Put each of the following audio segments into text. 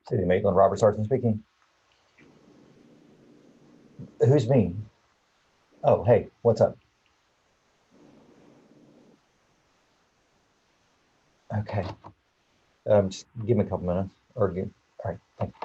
City of Maitland, Robert Sargent speaking. Who's me? Oh, hey, what's up? Okay. Just give me a couple minutes or give, all right, thanks.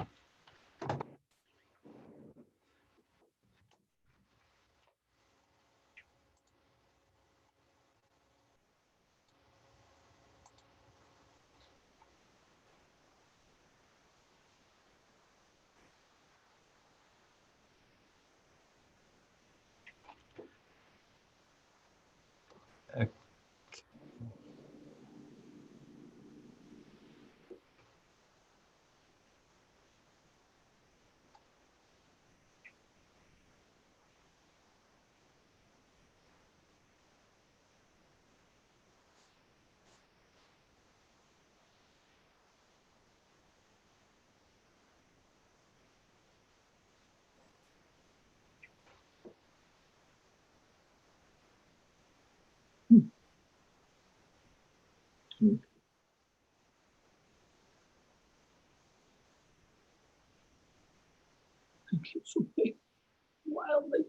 Wildly.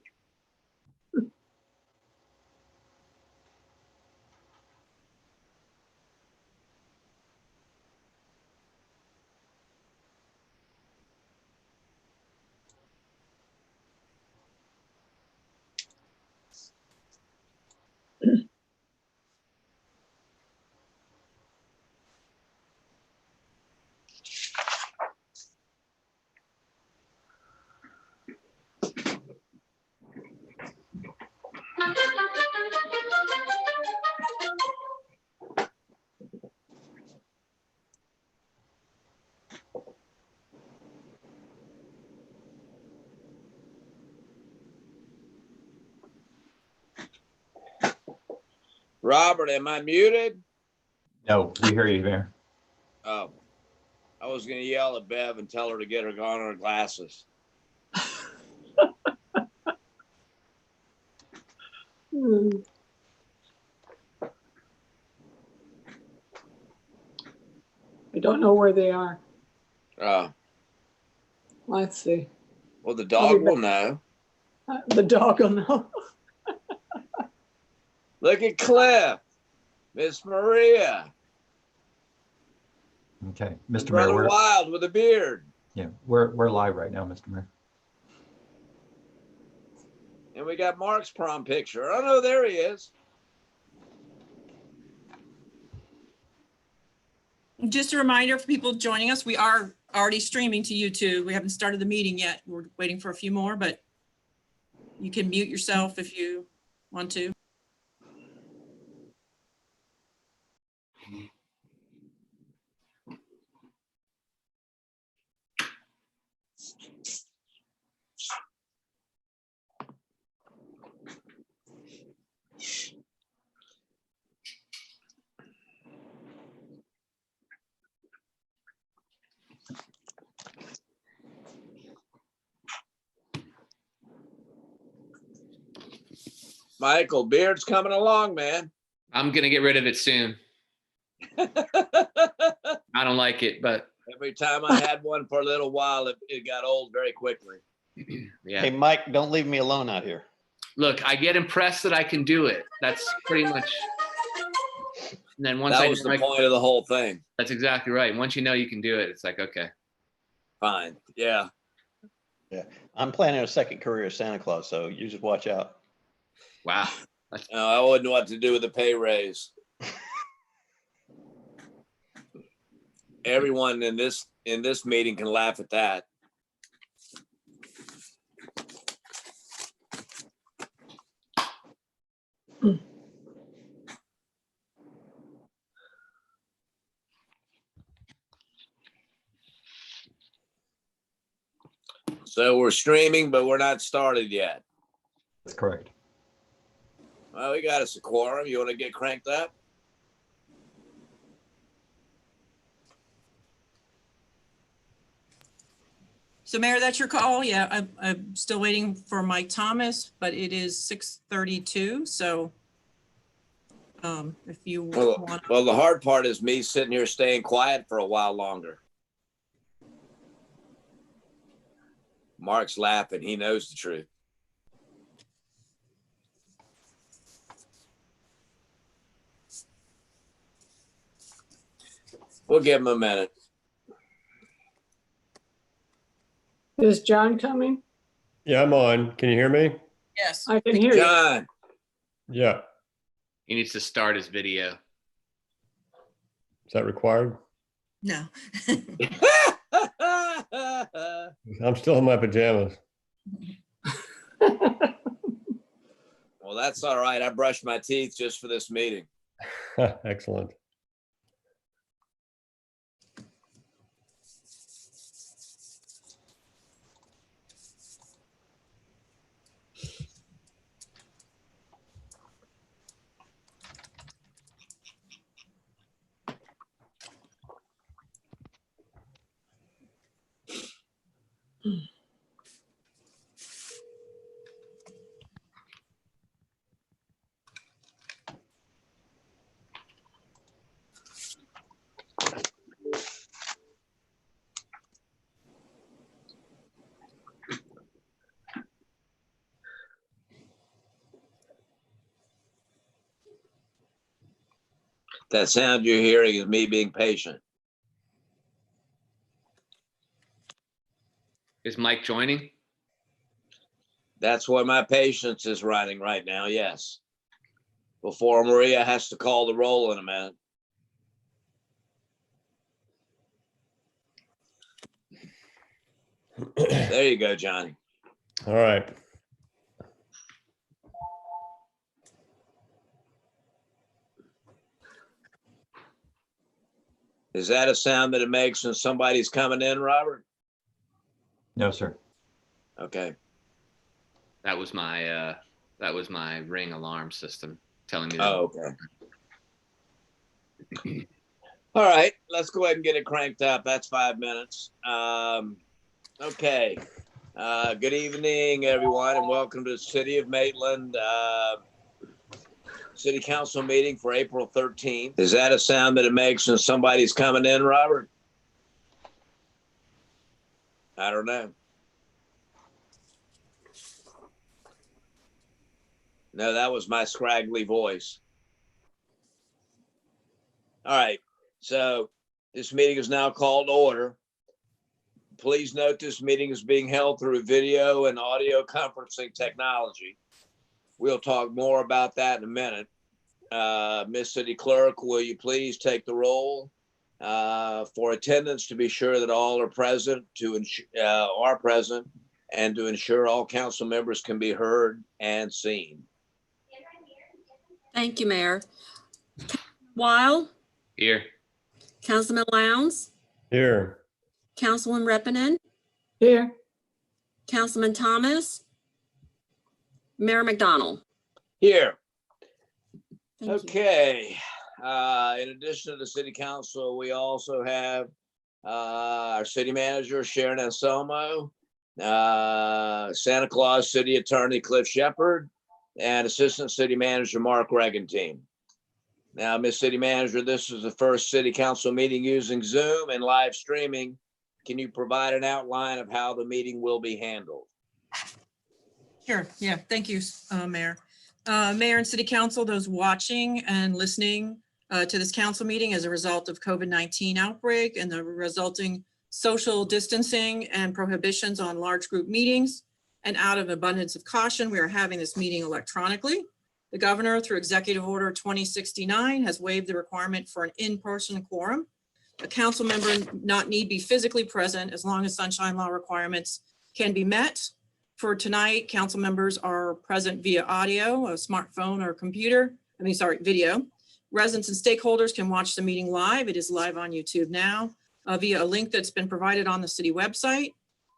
Robert, am I muted? No, we hear you, Mayor. Oh, I was going to yell at Bev and tell her to get her on her glasses. I don't know where they are. Oh, Let's see. well, the dog will know. The dog will know. Look at Cliff, Miss Maria, Okay, and Mr. Mayor, Brother Wild with a beard. yeah, we're live right now, Mr. Mayor. And we got Mark's prom picture. Oh, no, there he is. Just a reminder for people joining us, we are already streaming to YouTube. We haven't started the meeting yet. We're waiting for a few more, but you can mute yourself if you want to. Michael, beard's coming along, man. I'm gonna get rid of it soon. I don't like it, but Every time I had one for a little while, it got old very quickly. yeah. Hey, Mike, don't leave me alone out here. Look, I get impressed that I can do it. That's pretty much. And then once That I was know the point of the whole thing. that's exactly right. Once you know you can do it, it's like, okay. Fine. Yeah. I'm planning a second career as Santa Claus, so you just watch out. Wow. No, I wouldn't know what to do with the pay raise. Everyone in this meeting can laugh at that. So we're streaming, but we're not started yet. That's correct. Well, we got us a quorum. You want to get cranked up? So Mayor, that's your call. Yeah, I'm still waiting for Mike Thomas, but it is 6:32. So if you want, Well, the hard part is me sitting here staying quiet for a while longer. Mark's laughing. He knows the truth. We'll give him a minute. Is John coming? Yeah, I'm on. Can you hear me? yes. I can hear you. John, Yeah. He needs to start his video. Is that required? No. I'm still in my pajamas. well, that's all right. I brushed my teeth just for this meeting. Excellent. That sound you're hearing is me being patient. Is Mike joining? That's what my patience is running right now. Yes. Before Maria has to call the roll in a minute. There you go, Johnny. All right. Is that a sound that it makes when somebody's coming in, Robert? No, sir. Okay. That was my Ring alarm system telling me that. Oh, okay. All right, let's go ahead and get it cranked up. That's 5 minutes. Okay. Good evening, everyone, and welcome to the City of Maitland City Council meeting for April 13th. Is that a sound that it makes when somebody's coming in, Robert? I don't know. No, that was my scraggly voice. All right, so this meeting is now called to order. Please note this meeting is being held through video and audio conferencing technology. We'll talk more about that in a minute. Ms. City Clerk, will you please take the roll for attendance to be sure that all are present and to ensure all council members can be heard and seen. Thank you, Mayor. Weil, Here. Councilman Lowndes, Here. Councilman Reppinen, Here, Councilman Thomas, Mayor McDonald. Here. Thank you. Okay. In addition to the city council, we also have our city manager, Sharon Anselmo, Santa Claus City Attorney Cliff Shepard, and Assistant City Manager Mark Regentine. Now, Ms. City Manager, this is the first city council meeting using Zoom and live streaming. Can you provide an outline of how the meeting will be handled? Sure. Yeah. Thank you, Mayor. Mayor and City Council, those watching and listening to this council meeting as a result of COVID-19 outbreak and the resulting social distancing and prohibitions on large group meetings. And out of abundance of caution, we are having this meeting electronically. The governor, through Executive Order 2069, has waived the requirement for an in-person quorum. A council member not need be physically present as long as sunshine law requirements can be met. For tonight, council members are present via audio, a smartphone or computer, video. Residents and stakeholders can watch the meeting live. It is live on YouTube now via a link that's been provided on the city website.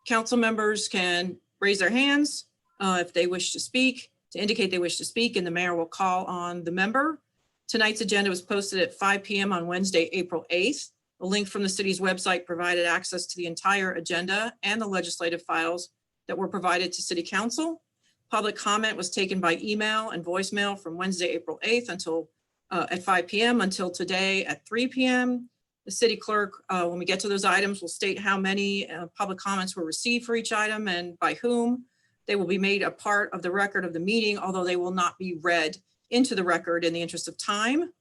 Council members can raise their hands if they wish to speak. to indicate they wish to speak, and the mayor will call on the member. Tonight's agenda was posted at 5 p.m. on Wednesday, April 8th. A link from the city's website provided access to the entire agenda and the legislative files that were provided to City Council. Public comment was taken by email and voicemail from Wednesday, April 8th until at 5 p.m. until today at 3 p.m. The city clerk, when we get to those items, will state how many public comments were received for each item and by whom. They will be made a part of the record of the meeting, although they will not be read into the record in the interest of time.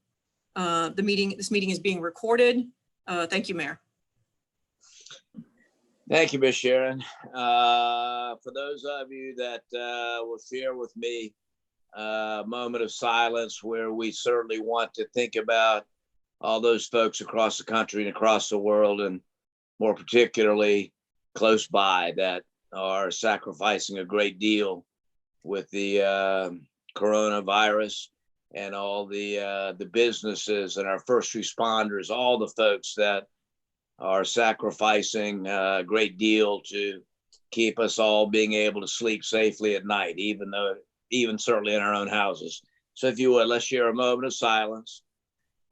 This meeting is being recorded. Thank you, Mayor. Thank you, Ms. Sharon. For those of you that will share with me a moment of silence where we certainly want to think about all those folks across the country and across the world, and more particularly close by, that are sacrificing a great deal with the coronavirus, and all the businesses and our first responders, all the folks that are sacrificing a great deal to keep us all being able to sleep safely at night, even certainly in our own houses. So if you would, let's share a moment of silence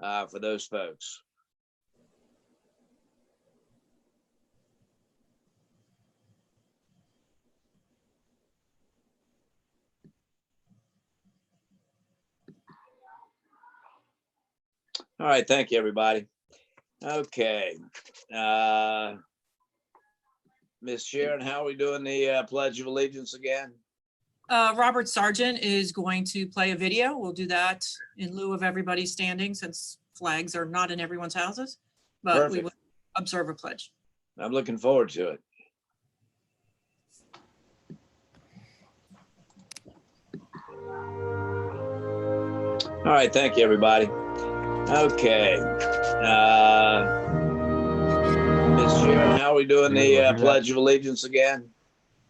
for those folks. All right, thank you, everybody. Okay. Ms. Sharon, how are we doing the Pledge of Allegiance again? Robert Sargent is going to play a video. We'll do that in lieu of everybody standing, since flags are not in everyone's houses, but we Perfect. will observe a pledge. I'm looking forward to it. All right, thank you, everybody. Okay. Ms. Sharon, how are we doing the Pledge of Allegiance again?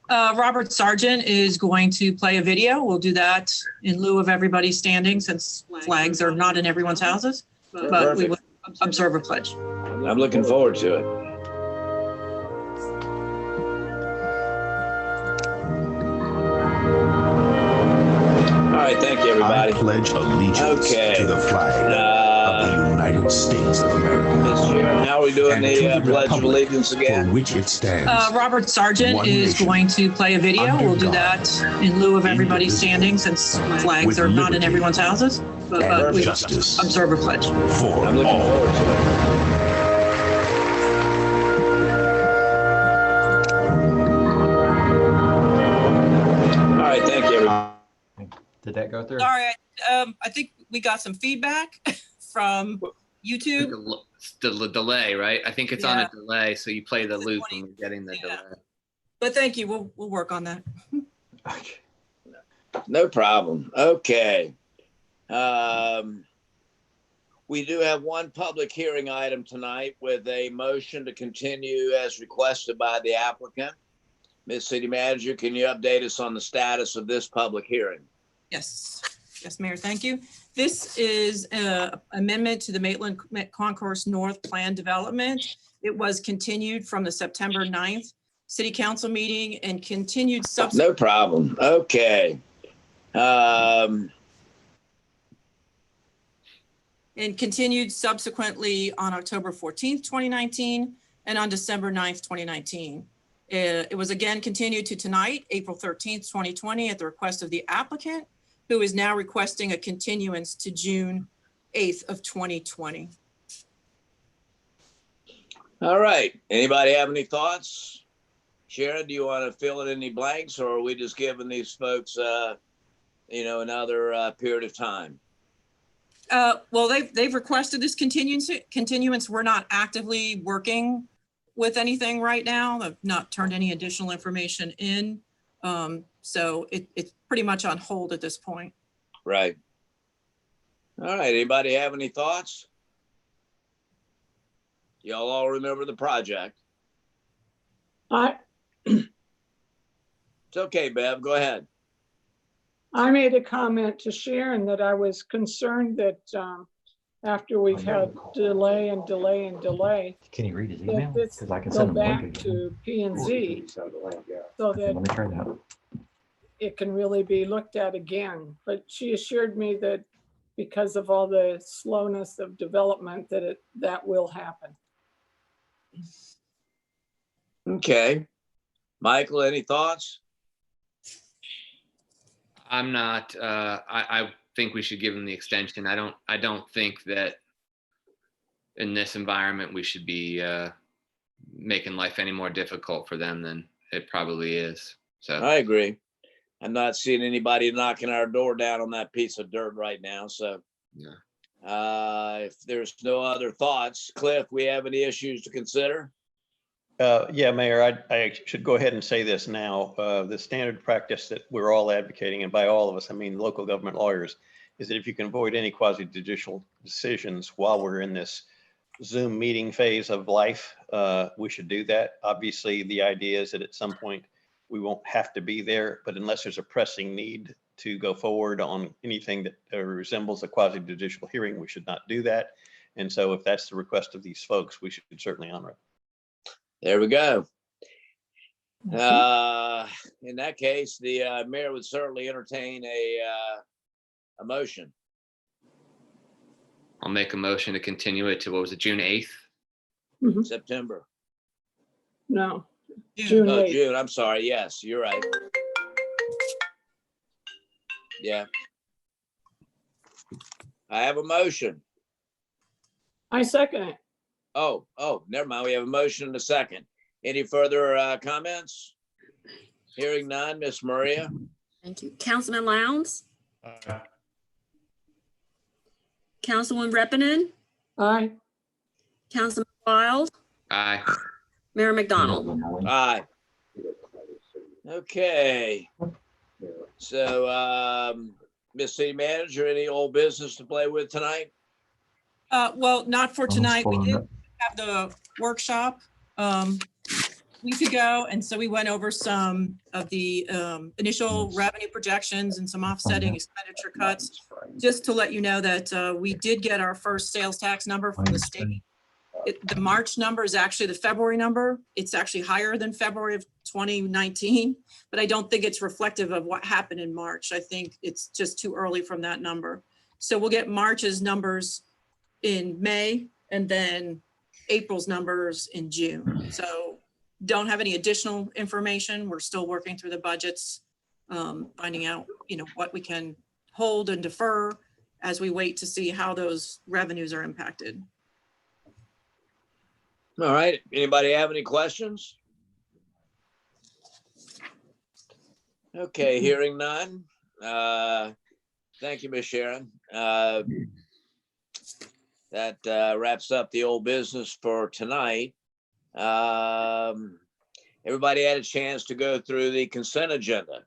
Robert Sargent is going to play a video. We'll do that in lieu of everybody standing, since flags are not in everyone's houses, but we will observe a pledge. I'm looking forward to it. All right, thank you, I everybody. pledge allegiance Okay. to the flag of the United States of America, Ms. Sharon, how are we doing and the to the Pledge of republic Allegiance for again? which it stands. Robert Sargent One is nation, going to play a video. under We'll do God, that in lieu of everybody indivisible, standing, since flags with are not in liberty everyone's houses, but and we will justice observe a pledge. for I'm looking all. forward to it. All right, thank you, everybody. Did that go through? Sorry, I think we got some feedback from YouTube. The delay, right? I think it's on Yeah. a delay, so you play the It's a loop 20 when you're getting the yeah. delay. But thank you. We'll work on that. Okay. No problem. Okay. We do have one public hearing item tonight with a motion to continue as requested by the applicant. Ms. City Manager, can you update us on the status of this public hearing? Yes, Mayor, thank you. This is an amendment to the Maitland Concourse North Plan Development. It was continued from the September 9th City Council meeting and continued subsequent. No problem. Okay. And continued subsequently on October 14th, 2019, and on December 9th, 2019. It was again continued to tonight, April 13th, 2020, at the request of the applicant, who is now requesting a continuance to June 8th of 2020. All right. Anybody have any thoughts? Sharon, do you want to fill in any blanks, or are we just giving these folks, another period of time? Well, they've requested this continuance. We're not actively working with anything right now. They've not turned any additional information in. So it's pretty much on hold at this point. Right. All right. Anybody have any thoughts? Y'all all remember the project. It's okay, Bev. Go ahead. I made a comment to Sharon that I was concerned that after we've had delay and delay and delay, Can you read his that email? this Because I can go send him a back link again. to P and Z so Okay, that let me try that. it can really be looked at again. But she assured me that because of all the slowness of development, that will happen. Okay. Michael, any thoughts? I'm not, I think we should give them the extension. I don't think that in this environment, we should be making life any more difficult for them than it probably is. So I agree. I'm not seeing anybody knocking our door down on that piece of dirt right now, so. Yeah. If there's no other thoughts, Cliff, we have any issues to consider? Yeah, Mayor, I should go ahead and say this now. The standard practice that we're all advocating, and by all of us, I mean local government lawyers, is that if you can avoid any quasi-judicial decisions while we're in this Zoom meeting phase of life, we should do that. Obviously, the idea is that at some point we won't have to be there, but unless there's a pressing need to go forward on anything that resembles a quasi-judicial hearing, we should not do that. And so if that's the request of these folks, we should certainly honor it. There we go. In that case, the mayor would certainly entertain a motion. I'll make a motion to continue it to, what was it, June 8th? September. No, June. June Oh, 8th. June, I'm sorry. Yes, you're right. Yeah. I have a motion. I second it. Oh, never mind. We have a motion and a second. Any further comments? Hearing none, Miss Maria? Thank you. Councilman Lowndes, Aye. Councilwoman Reppinen, Aye. Councilman Wild, Aye. Mayor McDonald. Aye. Okay. So, Miss City Manager, any old business to play with tonight? Well, not for tonight. We did have the workshop a week ago, and so we went over some of the initial revenue projections and some offsetting expenditure cuts. Just to let you know that we did get our first sales tax number from the state. The March number is actually the February number. It's actually higher than February of 2019, but I don't think it's reflective of what happened in March. I think it's just too early from that number. So we'll get March's numbers in May and then April's numbers in June. So don't have any additional information. We're still working through the budgets, finding out, what we can hold and defer as we wait to see how those revenues are impacted. All right. Anybody have any questions? Okay, hearing none. Thank you, Miss Sharon. That wraps up the old business for tonight. Everybody had a chance to go through the consent agenda.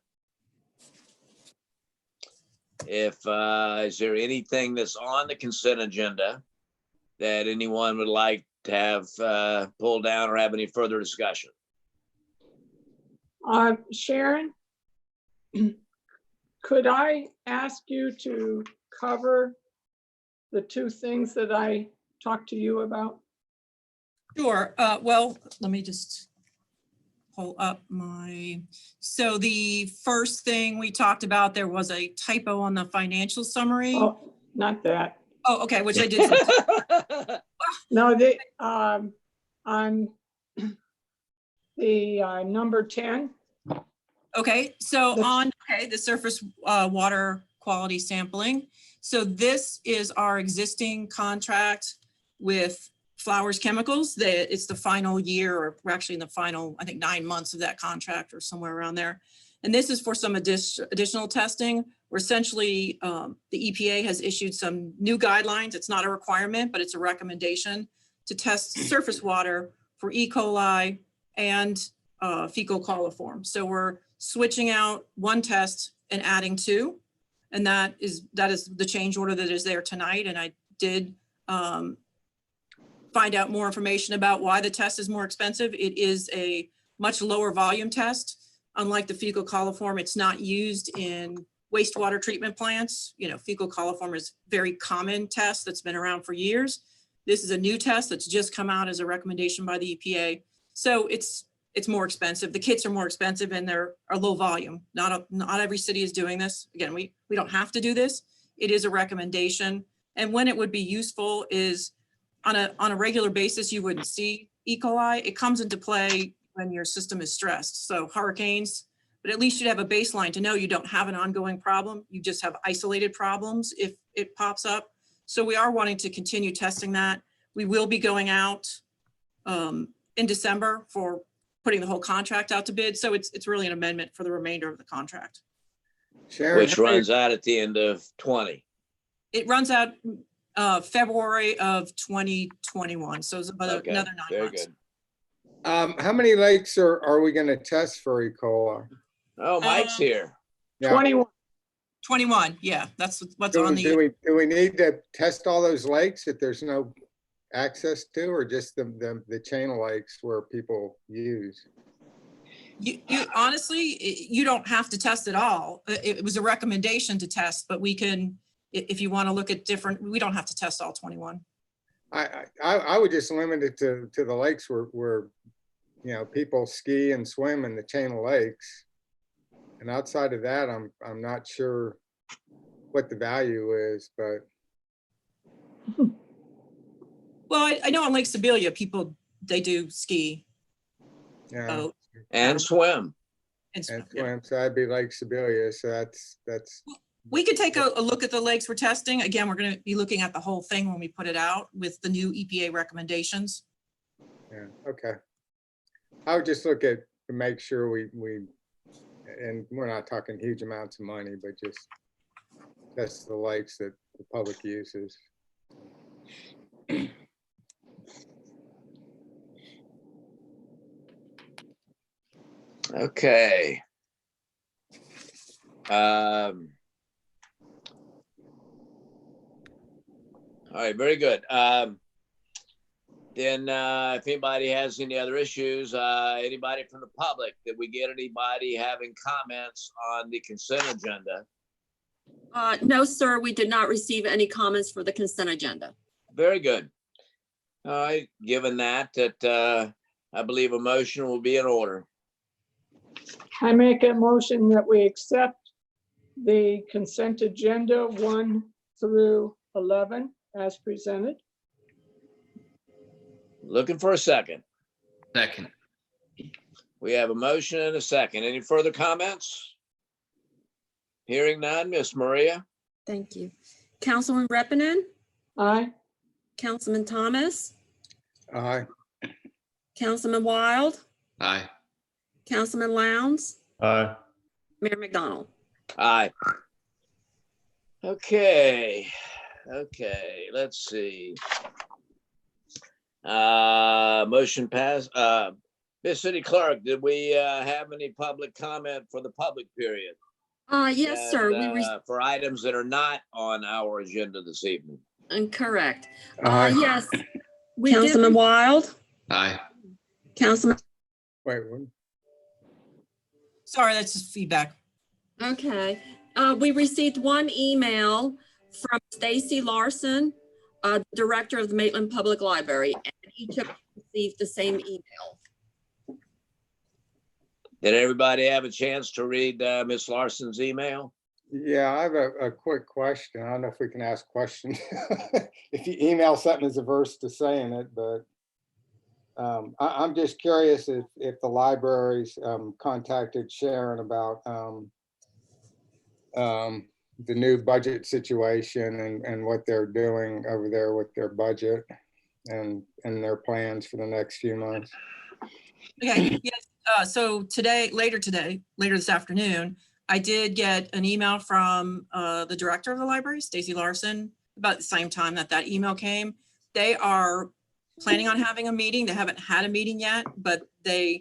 Is there anything that's on the consent agenda that anyone would like to have pulled down or have any further discussion? Sharon, could I ask you to cover the two things that I talked to you about? Sure. Well, let me just pull up so the first thing we talked about, there was a typo on the financial summary. Oh, not that. Oh, okay, which I did. No, on the number 10. Okay, so the surface water quality sampling. So this is our existing contract with Flowers Chemicals. It's the final year, or we're actually in the final, I think, 9 months of that contract or somewhere around there. And this is for some additional testing, where essentially the EPA has issued some new guidelines. It's not a requirement, but it's a recommendation to test surface water for E. coli and fecal coliform. So we're switching out one test and adding two. And that is the change order that is there tonight. And I did find out more information about why the test is more expensive. It is a much lower volume test. Unlike the fecal coliform, it's not used in wastewater treatment plants. Fecal coliform is a very common test that's been around for years. This is a new test that's just come out as a recommendation by the EPA. So it's it's more expensive. The kits are more expensive and they're a low volume. Not every city is doing this. Again, we don't have to do this. It is a recommendation. And when it would be useful is on a regular basis, you wouldn't see E. coli. It comes into play when your system is stressed. So hurricanes, but at least you'd have a baseline to know you don't have an ongoing problem. You just have isolated problems if it pops up. So we are wanting to continue testing that. We will be going out in December for putting the whole contract out to bid. So it's really an amendment for the remainder of the contract. Sharon, Which runs out at the end of 20. It runs out February of 2021. So it's about Okay, another 9 very months. good. how many lakes are we going to test for E. coli? Oh, Mike's here. Yeah. 21. 21, yeah, that's what's Do on the, do we need to test all those lakes that there's no access to, or just the chain of lakes where people use? you honestly, you don't have to test it all. It was a recommendation to test, but we can, if you want to look at different, we don't have to test all 21. I would just limit it to the lakes where people ski and swim in the chain of lakes. And outside of that, I'm not sure what the value is, but Well, I know on Lake Sibelia, people, they do ski, yeah. boat, And swim. and swim. And Yeah. swim, so I'd be Lake Sibelia, so that's We could take a look at the lakes we're testing. Again, we're going to be looking at the whole thing when we put it out with the new EPA recommendations. yeah, okay. I would just look at to make sure we and we're not talking huge amounts of money, but just test the lakes that the public uses. Okay. All right, very good. Then if anybody has any other issues, anybody from the public, did we get anybody having comments on the consent agenda? No, sir, we did not receive any comments for the consent agenda. Very good. All right, given that, I believe a motion will be in order. I make a motion that we accept the consent agenda 1 through 11 as presented. Looking for a second. Second. We have a motion and a second. Any further comments? Hearing none, Miss Maria? Thank you. Councilman Reppinen, Aye. Councilman Thomas, Aye. Councilman Wild, Aye. Councilman Lowndes, Aye. Mayor McDonald. Aye. Okay, let's see. Motion passed. Miss City Clerk, did we have any public comment for the public period? Yes, sir. For items that are not on our agenda this evening. Correct. Aye. Yes. Councilman Wild, Aye. Councilman, Wait, what? Sorry, that's just feedback. okay. We received one email from Stacy Larson, Director of the Maitland Public Library, and each of us received the same email. Did everybody have a chance to read Miss Larson's email? Yeah, I have a quick question. I don't know if we can ask questions. If you email something as averse to saying it, but I'm just curious if the libraries contacted Sharon about the new budget situation and what they're doing over there with their budget and their plans for the next few months. Okay, yes. So later this afternoon, I did get an email from the director of the library, Stacy Larson, about the same time that email came. They are planning on having a meeting. They haven't had a meeting yet, but they're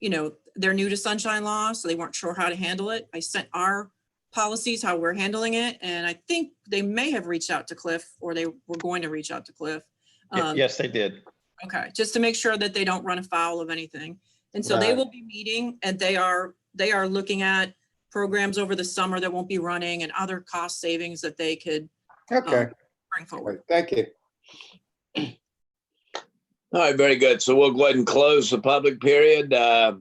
new to sunshine law, so they weren't sure how to handle it. I sent our policies, how we're handling it, and I think they may have reached out to Cliff, or they were going to reach out to Cliff. Yes, they did. Okay, just to make sure that they don't run afoul of anything. And so they Right. will be meeting, and they are looking at programs over the summer that won't be running and other cost savings that they could Okay, bring forward. thank you. All right, very good. So we'll go ahead and close the public period. The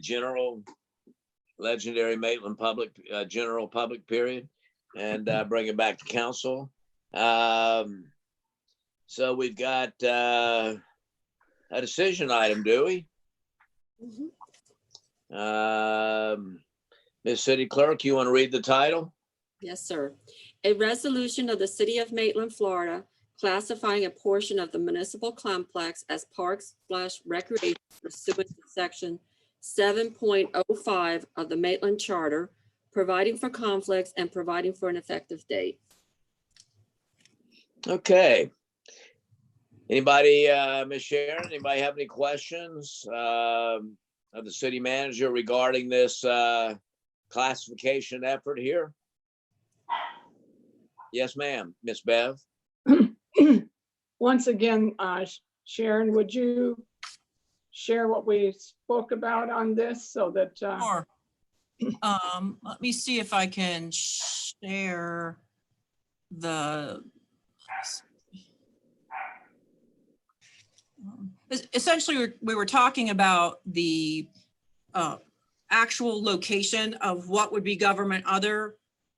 general legendary Maitland public, general public period, and bring it back to council. So we've got a decision item, do we? Ms. City Clerk, you want to read the title? Yes, sir. A resolution of the City of Maitland, Florida, classifying a portion of the municipal complex as parks/recreation pursuant to section 7.05 of the Maitland Charter, providing for conflicts and providing for an effective date. Okay. Anybody, Ms. Sharon, anybody have any questions of the city manager regarding this classification effort here? Yes, ma'am. Ms. Bev? Once again, Sharon, would you share what we spoke about on this so that, Sure. Let me see if I can share the. Essentially, we were talking about the actual location of what would be government other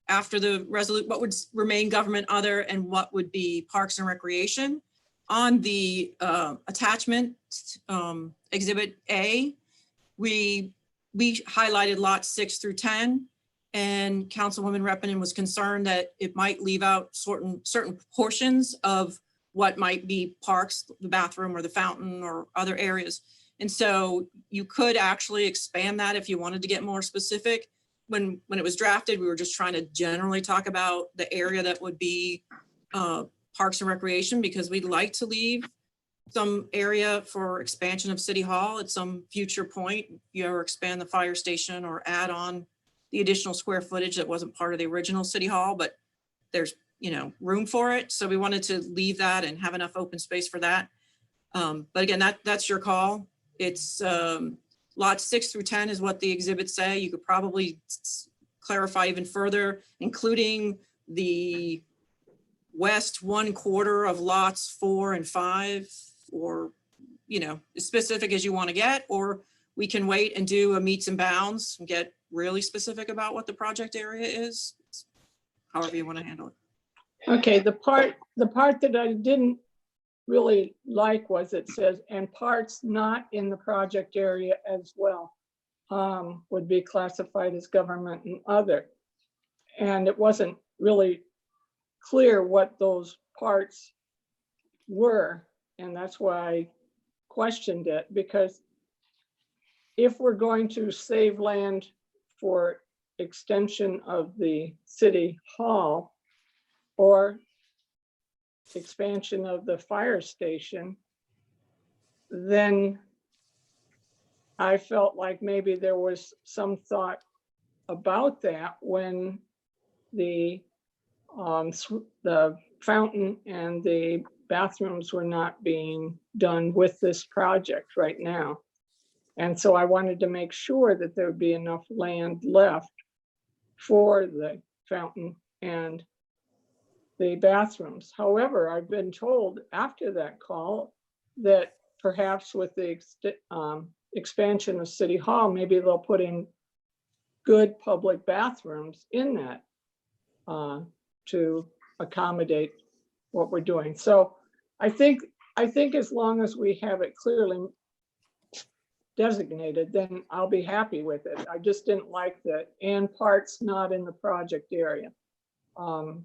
after the resolution, what would remain government other and what would be Parks and Recreation. On the attachment, Exhibit A, we highlighted lots 6 through 10, and Councilwoman Reppinen was concerned that it might leave out certain portions of what might be parks, the bathroom or the fountain or other areas. And so you could actually expand that if you wanted to get more specific. When it was drafted, we were just trying to generally talk about the area that would be Parks and Recreation, because we'd like to leave some area for expansion of City Hall at some future point. If you ever expand the fire station or add on the additional square footage that wasn't part of the original City Hall, but there's room for it. So we wanted to leave that and have enough open space for that. But again, that's your call. It's lots 6 through 10 is what the exhibits say. You could probably clarify even further, including the west 1/4 of lots 4 and 5, or, as specific as you want to get, or we can wait and do a meets and bounds and get really specific about what the project area is, however you want to handle it. okay, the part that I didn't really like was it says, and parts not in the project area as well would be classified as government and other. And it wasn't really clear what those parts were. And that's why I questioned it, because if we're going to save land for extension of the City Hall or expansion of the fire station, then I felt like maybe there was some thought about that when the fountain and the bathrooms were not being done with this project right now. And so I wanted to make sure that there would be enough land left for the fountain and the bathrooms. However, I've been told after that call that perhaps with the expansion of City Hall, maybe they'll put in good public bathrooms in that to accommodate what we're doing. So I think as long as we have it clearly designated, then I'll be happy with it. I just didn't like that and parts not in the project area. And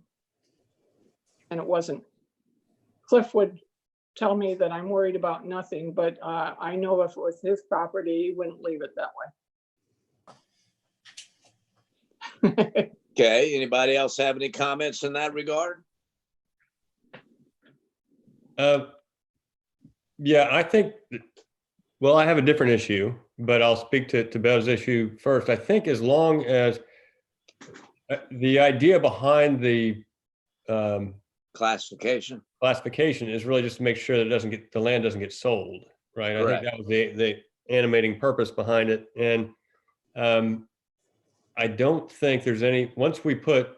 it wasn't. Cliff would tell me that I'm worried about nothing, but I know if it was his property, he wouldn't leave it that way. Okay, anybody else have any comments in that regard? Yeah, I think, well, I have a different issue, but I'll speak to Bev's issue first. I think as long as the idea behind the classification is really just to make sure that the land doesn't get sold, right? Correct. I think that was the animating purpose behind it. And I don't think there's any, once we put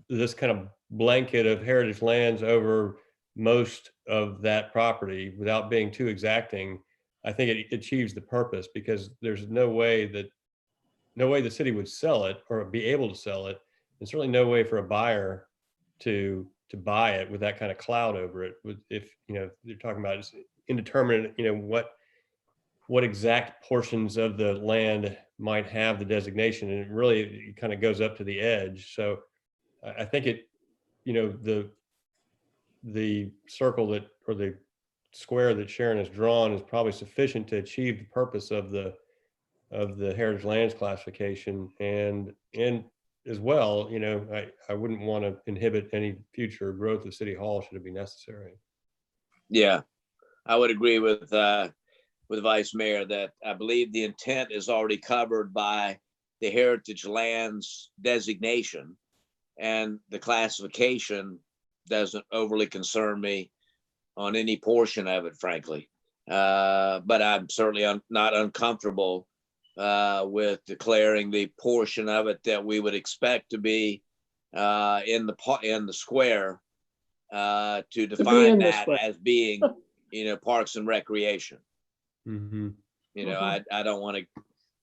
this kind of blanket of heritage lands over most of that property without being too exacting, I think it achieves the purpose, because there's no way the city would sell it or be able to sell it. And certainly no way for a buyer to buy it with that kind of cloud over it. If, you're talking about it's indeterminate, what exact portions of the land might have the designation, and it really kind of goes up to the edge. So I think the circle or the square that Sharon has drawn is probably sufficient to achieve the purpose of the heritage lands classification. And as well, I wouldn't want to inhibit any future growth of City Hall should it be necessary. Yeah, I would agree with Vice Mayor that I believe the intent is already covered by the heritage lands designation, and the classification doesn't overly concern me on any portion of it, frankly. But I'm certainly not uncomfortable with declaring the portion of it that we would expect to be in the square to define that as being, parks and recreation. Mm-hmm. I don't want to.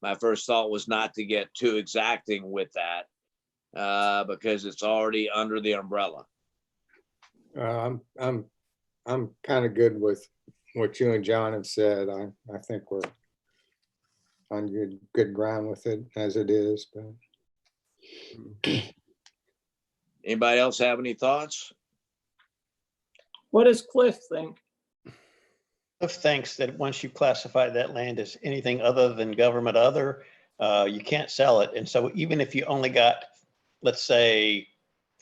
My first thought was not to get too exacting with that because it's already under the umbrella. I'm kind of good with what you and John have said. I think we're on good ground with it as it is. But Anybody else have any thoughts? What does Cliff think? Cliff thinks that once you classify that land as anything other than government other, you can't sell it. And so even if you only got, let's say,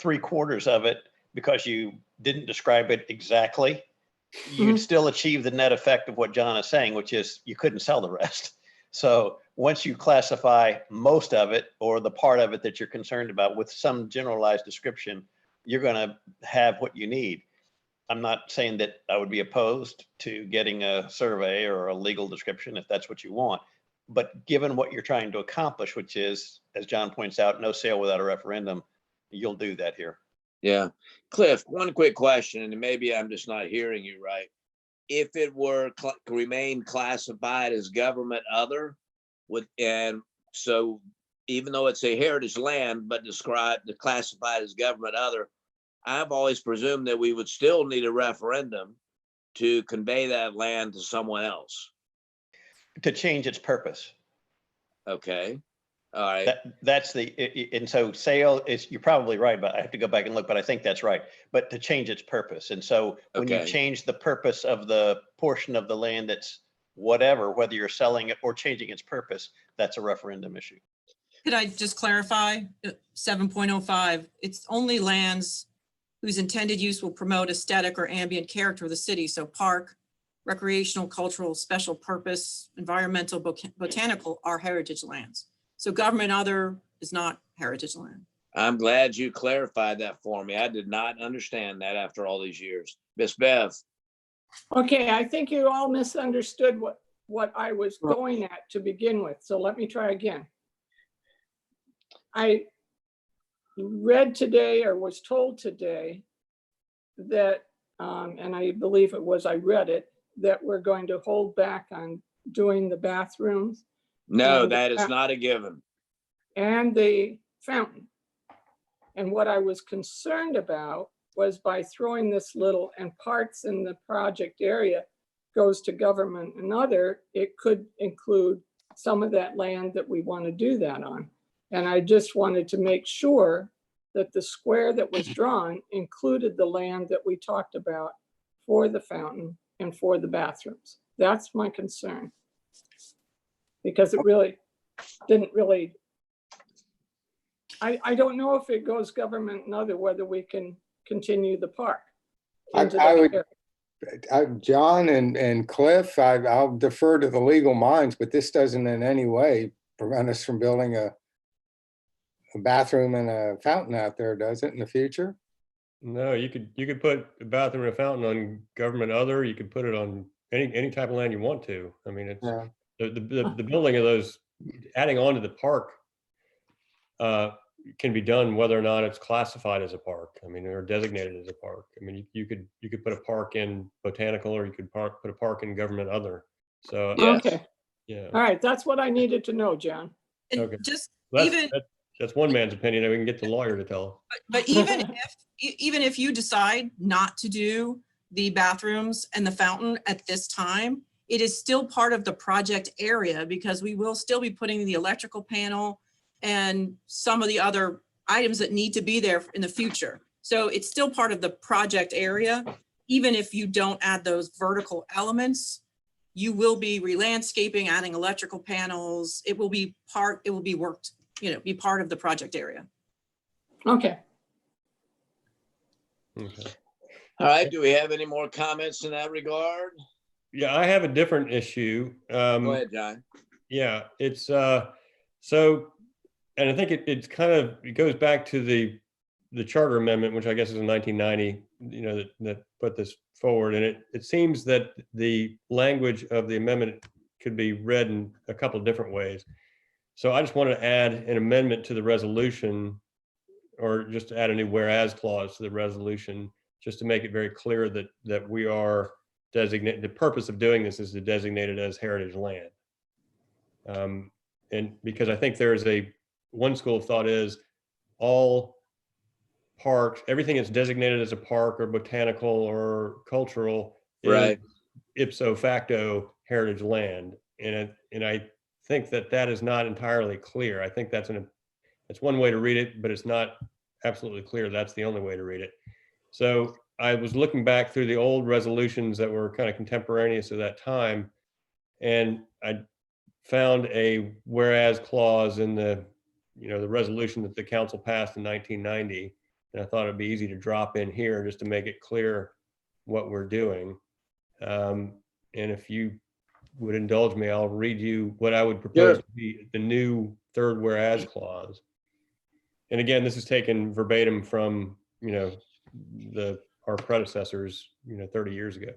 3/4 of it because you didn't describe it exactly, you'd still achieve the net effect of what John is saying, which is you couldn't sell the rest. So once you classify most of it or the part of it that you're concerned about with some generalized description, you're going to have what you need. I'm not saying that I would be opposed to getting a survey or a legal description if that's what you want. But given what you're trying to accomplish, which is, as John points out, no sale without a referendum, you'll do that here. Yeah. Cliff, one quick question, and maybe I'm just not hearing you right. If it were remain classified as government other, and so even though it's a heritage land, but classified as government other, I've always presumed that we would still need a referendum to convey that land to someone else. To change its purpose. Okay. All right. That's and so sale is, you're probably right, but I have to go back and look, but I think that's right. But to change its purpose. And so when you change the purpose of the portion of the land that's whatever, whether you're selling it or changing its purpose, that's a referendum issue. Could I just clarify 7.05? It's only lands whose intended use will promote aesthetic or ambient character of the city. So park, recreational, cultural, special purpose, environmental, botanical are heritage lands. So government other is not heritage land. I'm glad you clarified that for me. I did not understand that after all these years. Miss Bev. Okay, I think you all misunderstood what I was going at to begin with. So let me try again. I read today or was told today that, and I believe I read it, that we're going to hold back on doing the bathrooms. No, that is not a given. And the fountain. And what I was concerned about was by throwing this little, and parts in the project area goes to government and other, it could include some of that land that we want to do that on. And I just wanted to make sure that the square that was drawn included the land that we talked about for the fountain and for the bathrooms. That's my concern. Because it really didn't really, I don't know if it goes government and other, whether we can continue the park. John and Cliff, I'll defer to the legal minds, but this doesn't in any way prevent us from building a bathroom and a fountain out there, does it, in the future? No, you could put a bathroom and a fountain on government other. You could put it on any type of land you want to. I mean, it's the building of those, adding on to the park. can be done whether or not it's classified as a park. I mean, or designated as a park. I mean, you could put a park in botanical, or you could put a park in government other. So, Yes. Okay, yeah. all right, that's what I needed to know, John. And Okay. just That's, even, that's one man's opinion. We can get the lawyer to tell. but even if you decide not to do the bathrooms and the fountain at this time, it is still part of the project area, because we will still be putting the electrical panel and some of the other items that need to be there in the future. So it's still part of the project area. Even if you don't add those vertical elements, you will be re-landscaping, adding electrical panels. It will be worked, be part of the project area. Okay, Okay. All right, do we have any more comments in that regard? Yeah, I have a different issue. Go ahead, John. Yeah, it's so, and I think it goes back to the charter amendment, which I guess is in 1990, that put this forward. And it seems that the language of the amendment could be read in a couple of different ways. So I just wanted to add an amendment to the resolution, or just to add a new whereas clause to the resolution, just to make it very clear that we are designated, the purpose of doing this is to designate it as heritage land. And because I think there's one school of thought is all parks, everything that's designated as a park or botanical or cultural Right. is ipso facto heritage land. And I think that is not entirely clear. I think that's one way to read it, but it's not absolutely clear that's the only way to read it. So I was looking back through the old resolutions that were kind of contemporaneous at that time, and I found a whereas clause in the resolution that the council passed in 1990. And I thought it'd be easy to drop in here just to make it clear what we're doing. And if you would indulge me, I'll read you what I would propose to be the new third whereas clause. And again, this is taken verbatim from, our predecessors, 30 years ago.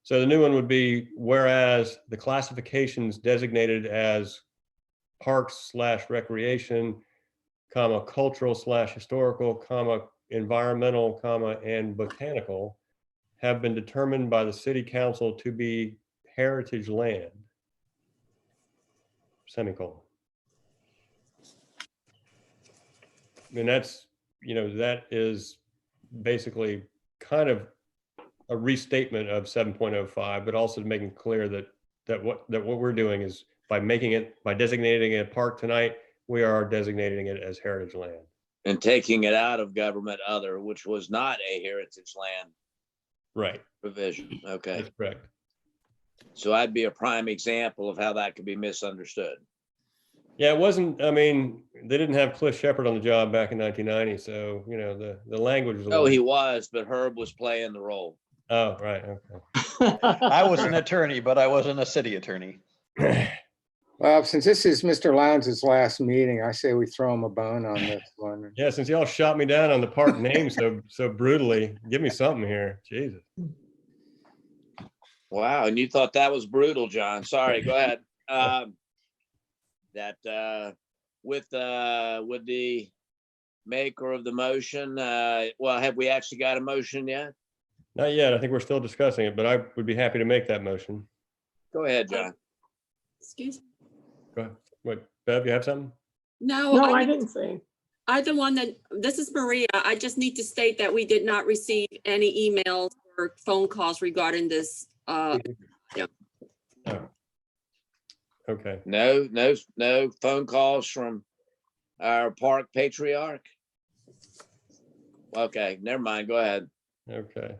So the new one would be, whereas the classifications designated as parks/recreation, cultural/historical, environmental, and botanical have been determined by the city council to be heritage land, semicolon. And that's, that is basically kind of a restatement of 7.05, but also making clear that what we're doing is by designating it a park tonight, we are designating it as heritage land. And taking it out of government other, which was not a heritage land Right. provision. Okay. That's correct. So I'd be a prime example of how that could be misunderstood. Yeah, it wasn't, I mean, they didn't have Cliff Shepard on the job back in 1990. So, the language was. Oh, he was, but Herb was playing the role. Oh, right. Okay. I was an attorney, but I wasn't a city attorney. Well, since this is Mr. Lowndes' last meeting, I say we throw him a bone on this one. Yeah, since y'all shot me down on the park name so brutally, give me something here. Jesus. Wow, and you thought that was brutal, John. Sorry, go ahead. With the maker of the motion, well, have we actually got a motion yet? Not yet. I think we're still discussing it, but I would be happy to make that motion. Go ahead, John. Excuse me. Go ahead. Wait, Bev, you have something? No, no, I didn't say. I'm the one this is Maria. I just need to state that we did not receive any emails or phone calls regarding this. Oh. Okay. No phone calls from our park patriarch. Okay, never mind. Go ahead. Okay.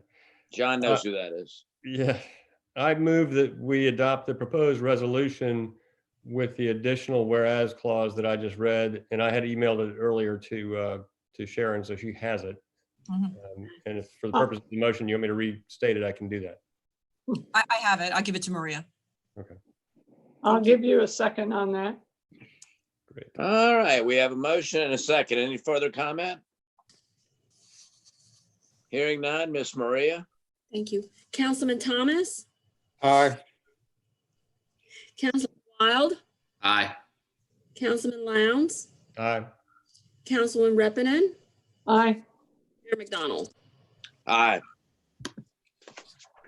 John knows who that is. Yeah, I move that we adopt the proposed resolution with the additional whereas clause that I just read, and I had emailed it earlier to Sharon, so she has it. Mhm. And if for the purpose of the motion, you want me to restate it, I can do that. I have it. I'll give it to Maria. Okay, I'll give you a second on that. great. All right, we have a motion and a second. Any further comment? Hearing none, Miss Maria? Thank you. Councilman Thomas, Aye. Councilman Wild, Aye. Councilman Lowndes, Aye. Councilman Reppinen, Aye. Mayor McDonald. Aye.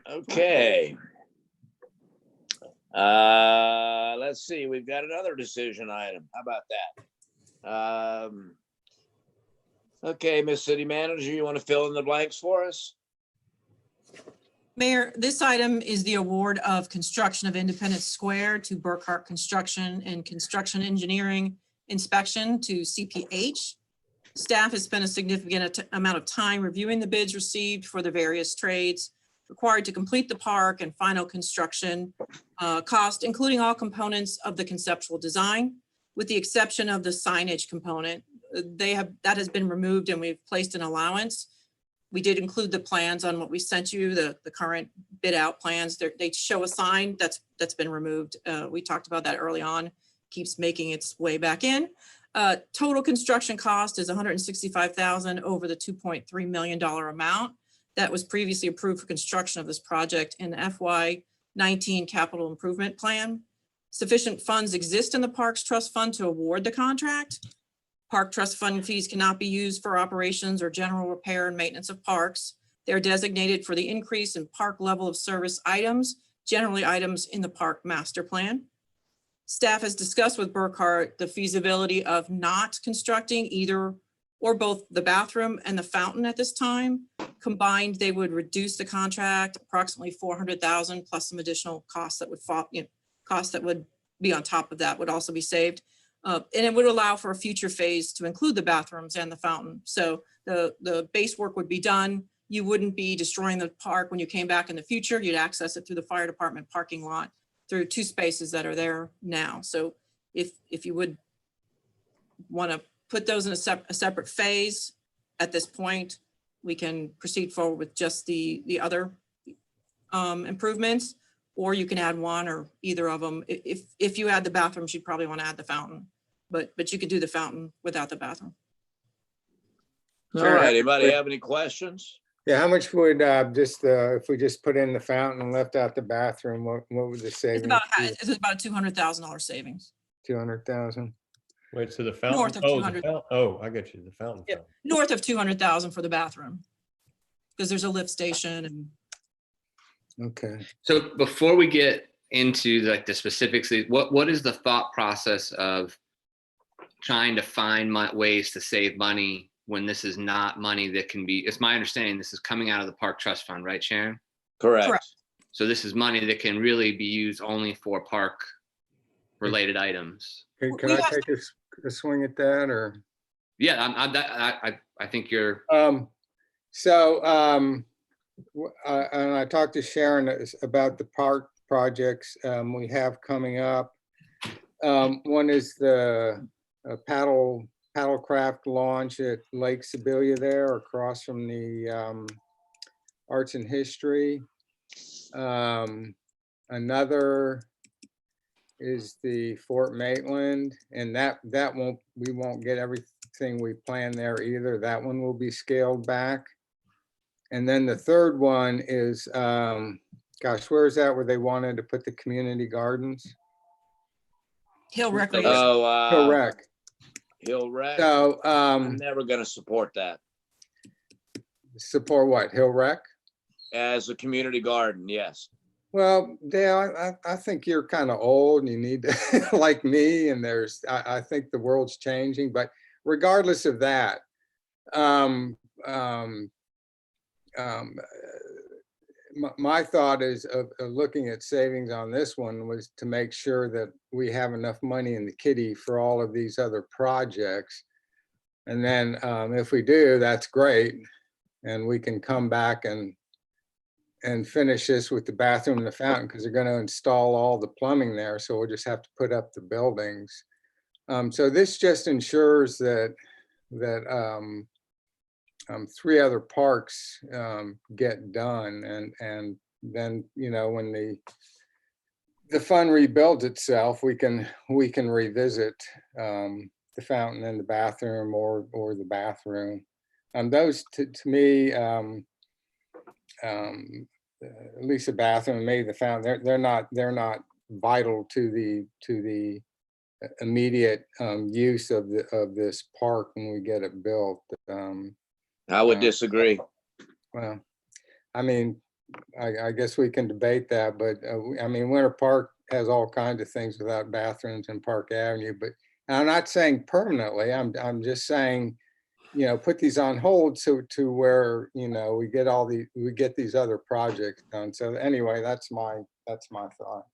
Okay. Let's see, we've got another decision item. How about that? Okay, Miss City Manager, you want to fill in the blanks for us? Mayor, this item is the award of construction of Independence Square to Burkhart Construction and Construction Engineering Inspection to CPH. Staff has spent a significant amount of time reviewing the bids received for the various trades required to complete the park and final construction cost, including all components of the conceptual design, with the exception of the signage component. That has been removed and we've placed an allowance. We did include the plans on what we sent you, the current bid out plans. They show a sign that's been removed. We talked about that early on, keeps making its way back in. Total construction cost is $165,000 over the $2.3 million amount that was previously approved for construction of this project in the FY19 capital improvement plan. Sufficient funds exist in the Parks Trust Fund to award the contract. Park Trust Fund fees cannot be used for operations or general repair and maintenance of parks. They're designated for the increase in park level of service items, generally items in the park master plan. Staff has discussed with Burkhart the feasibility of not constructing either or both the bathroom and the fountain at this time. Combined, they would reduce the contract approximately $400,000 plus some additional costs that would fall, costs that would be on top of that would also be saved. And it would allow for a future phase to include the bathrooms and the fountain. So the base work would be done. You wouldn't be destroying the park when you came back in the future. You'd access it through the fire department parking lot through two spaces that are there now. So if you would want to put those in a separate phase at this point, we can proceed forward with just the other improvements, or you can add one or either of them. If you add the bathrooms, you'd probably want to add the fountain, but you could do the fountain without the bathroom. All right, anybody have any questions? Yeah, how much would if we just put in the fountain and left out the bathroom, what would the savings be? It's about a $200,000 savings. 200,000. Wait, so the fountain? North of Oh, 200. I get you, the fountain. Yeah, north of 200,000 for the bathroom, because there's a lift station and. Okay. So before we get into like the specifics, what is the thought process of trying to find ways to save money when this is not money that can be, it's my understanding this is coming out of the Park Trust Fund, right, Sharon? Correct. So this is money that can really be used only for park related items. Can I take a swing at that, or? Yeah, I think you're. And I talked to Sharon about the park projects we have coming up. One is the paddlecraft launch at Lake Sibilia there, across from the Arts and History. Another is the Fort Maitland, and we won't get everything we plan there either. That one will be scaled back. And then the third one is, where is that where they wanted to put the community gardens? Hill Recreation. Hill Rec. Hill Rec. So I'm never going to support that support what? Hill Rec? as a community garden. Yes. Well, Dale, I think you're kind of old and you need to, like me, and I think the world's changing, but regardless of that, my thought is of looking at savings on this one was to make sure that we have enough money in the kitty for all of these other projects. And then if we do, that's great. And we can come back and finish this with the bathroom and the fountain, because they're going to install all the plumbing there. So we'll just have to put up the buildings. So this just ensures that three other parks get done, and then, when the fund rebuilds itself, we can revisit the fountain and the bathroom, or the bathroom. Those to me, at least the bathroom and maybe the fountain, they're not vital to the immediate use of this park when we get it built. I would disagree. Well, I mean, I guess we can debate that, but I mean, Winter Park has all kinds of things without bathrooms in Park Avenue, but I'm not saying permanently. I'm just saying, you know, put these on hold to where, you know, we get these other projects done. So anyway, that's my thought.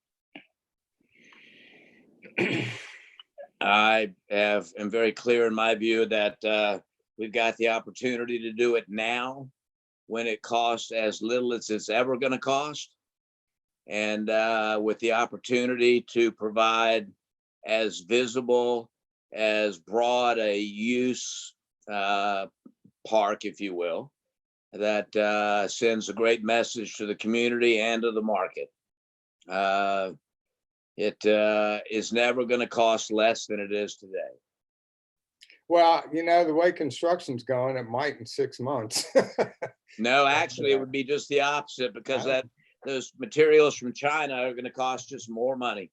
I am very clear in my view that we've got the opportunity to do it now when it costs as little as it's ever going to cost. And with the opportunity to provide as visible, as broad a use park, if you will, that sends a great message to the community and to the market. It is never going to cost less than it is today. Well, you know, the way construction's going, it might in 6 months. No, actually, it would be just the opposite, because those materials from China are going to cost us more money.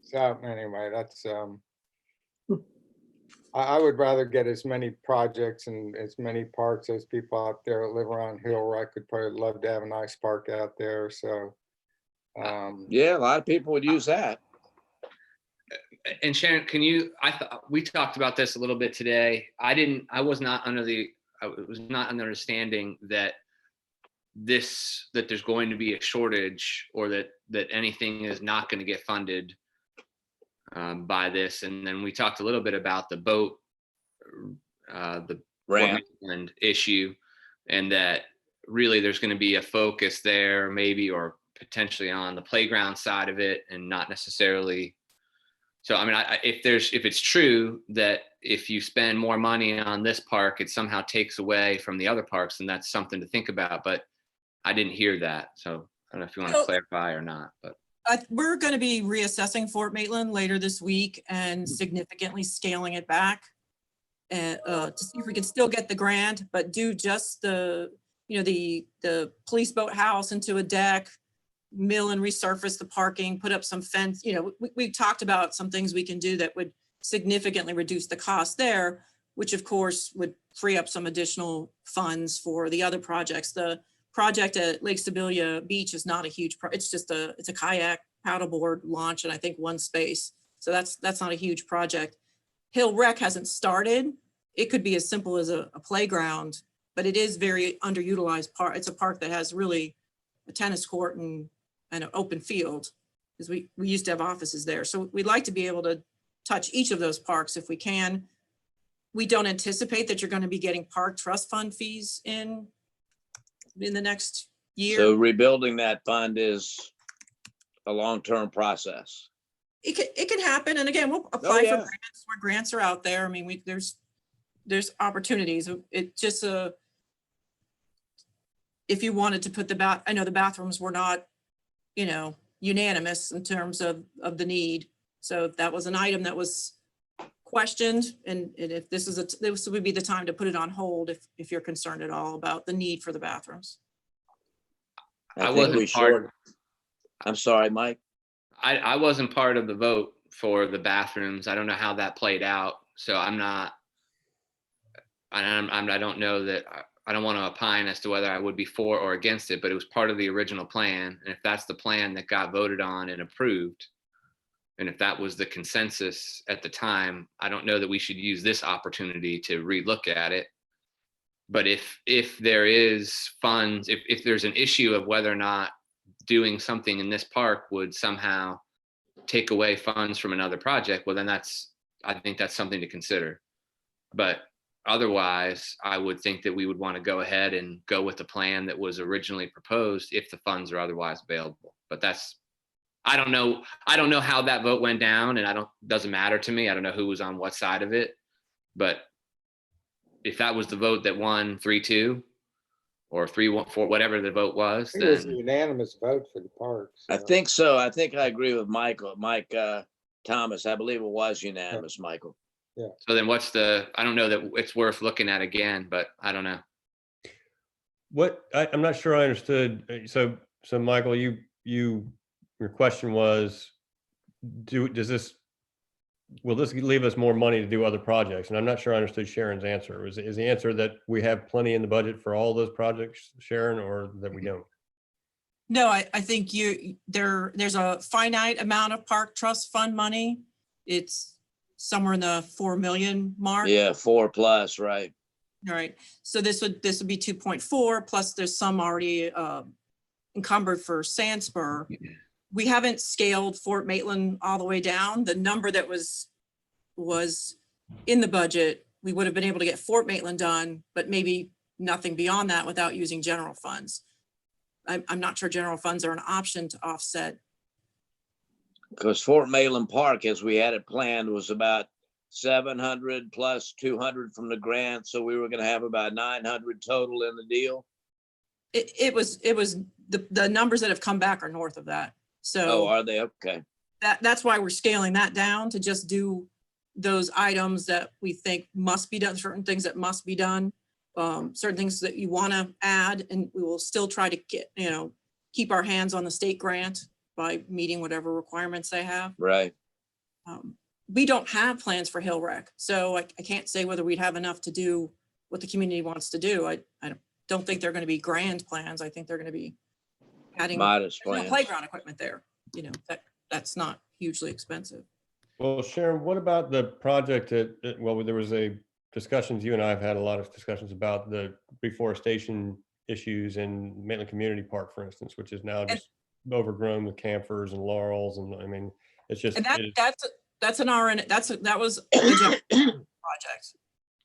So anyway, that's, I would rather get as many projects and as many parks as people out there that live around Hillwreck could probably love to have a nice park out there. So, Yeah, a lot of people would use that. And Sharon, I thought we talked about this a little bit today. I was not under the understanding that there's going to be a shortage, or that anything is not going to get funded by this. And then we talked a little bit about the boat, the Ramp. Maitland issue, and that really there's going to be a focus there, maybe, or potentially on the playground side of it, and not necessarily. So, I mean, if it's true that if you spend more money on this park, it somehow takes away from the other parks, then that's something to think about. But I didn't hear that. So I don't know if you want to clarify or not, but. We're going to be reassessing Fort Maitland later this week and significantly scaling it back to see if we can still get the grant, but do just the police boathouse into a deck, mill and resurface the parking, put up some fence. You know, we talked about some things we can do that would significantly reduce the cost there, which of course would free up some additional funds for the other projects. The project at Lake Sibylla Beach is not a huge, it's a kayak paddleboard launch and I think one space. So that's not a huge project. Hill Rec hasn't started. It could be as simple as a playground, but it is very underutilized park. It's a park that has really a tennis court and an open field, because we used to have offices there. So we'd like to be able to touch each of those parks if we can. We don't anticipate that you're going to be getting park trust fund fees in the next year. So rebuilding that fund is a long-term process. It can happen. And again, we'll apply for grants where grants are out there. I mean, there's opportunities. It just if you wanted to put I know the bathrooms were not, unanimous in terms of the need. So if that was an item that was questioned, and if this would be the time to put it on hold if you're concerned at all about the need for the bathrooms. I think we should. I'm sorry, Mike. I wasn't part of the vote for the bathrooms. I don't know how that played out. So I don't know that. I don't want to opine as to whether I would be for or against it, but it was part of the original plan. And if that's the plan that got voted on and approved, and if that was the consensus at the time, I don't know that we should use this opportunity to relook at it. But if there is funds, if there's an issue of whether or not doing something in this park would somehow take away funds from another project, well, then I think that's something to consider. But otherwise, I would think that we would want to go ahead and go with the plan that was originally proposed if the funds are otherwise available. But I don't know how that vote went down, and doesn't matter to me. I don't know who was on what side of it, but if that was the vote that won 3-2 or 3-1, whatever the vote was, it was a unanimous vote for the park. So. I think so. I think I agree with Mike Thomas. I believe it was unanimous, Michael. Yeah. So then I don't know that it's worth looking at again, but I don't know. I'm not sure I understood. So Michael, you your question was, will this leave us more money to do other projects? And I'm not sure I understood Sharon's answer. Is the answer that we have plenty in the budget for all those projects, Sharon, or that we don't? No, I think there's a finite amount of park trust fund money. It's somewhere in the 4 million mark. Yeah, 4+, right? All right, so this would be 2.4, plus there's some already encumbered for Sandspur. We haven't scaled Fort Maitland all the way down. The number that was in the budget, we would have been able to get Fort Maitland done, but maybe nothing beyond that without using general funds. I'm not sure general funds are an option to offset. Because Fort Maitland Park, as we had it planned, was about 700 plus 200 from the grant. So we were going to have about 900 total in the deal. It was the numbers that have come back are north of that. Oh, So are they? Okay. that's why we're scaling that down to just do those items that we think must be done, certain things that must be done, certain things that you want to add, and we will still try to get, keep our hands on the state grant by meeting whatever requirements they have. Right. We don't have plans for Hill Rec, so I can't say whether we'd have enough to do what the community wants to do. I don't think they're going to be grand plans. I think they're going to be adding Modest there's no plans. playground equipment there. That's not hugely expensive. Well, Sharon, what about the project well, there was discussions, you and I have had a lot of discussions about the reforestation issues in Maitland Community Park, for instance, which is now just overgrown with camphors and laurels. And I mean, it's just, And that's an RN, that was a general project,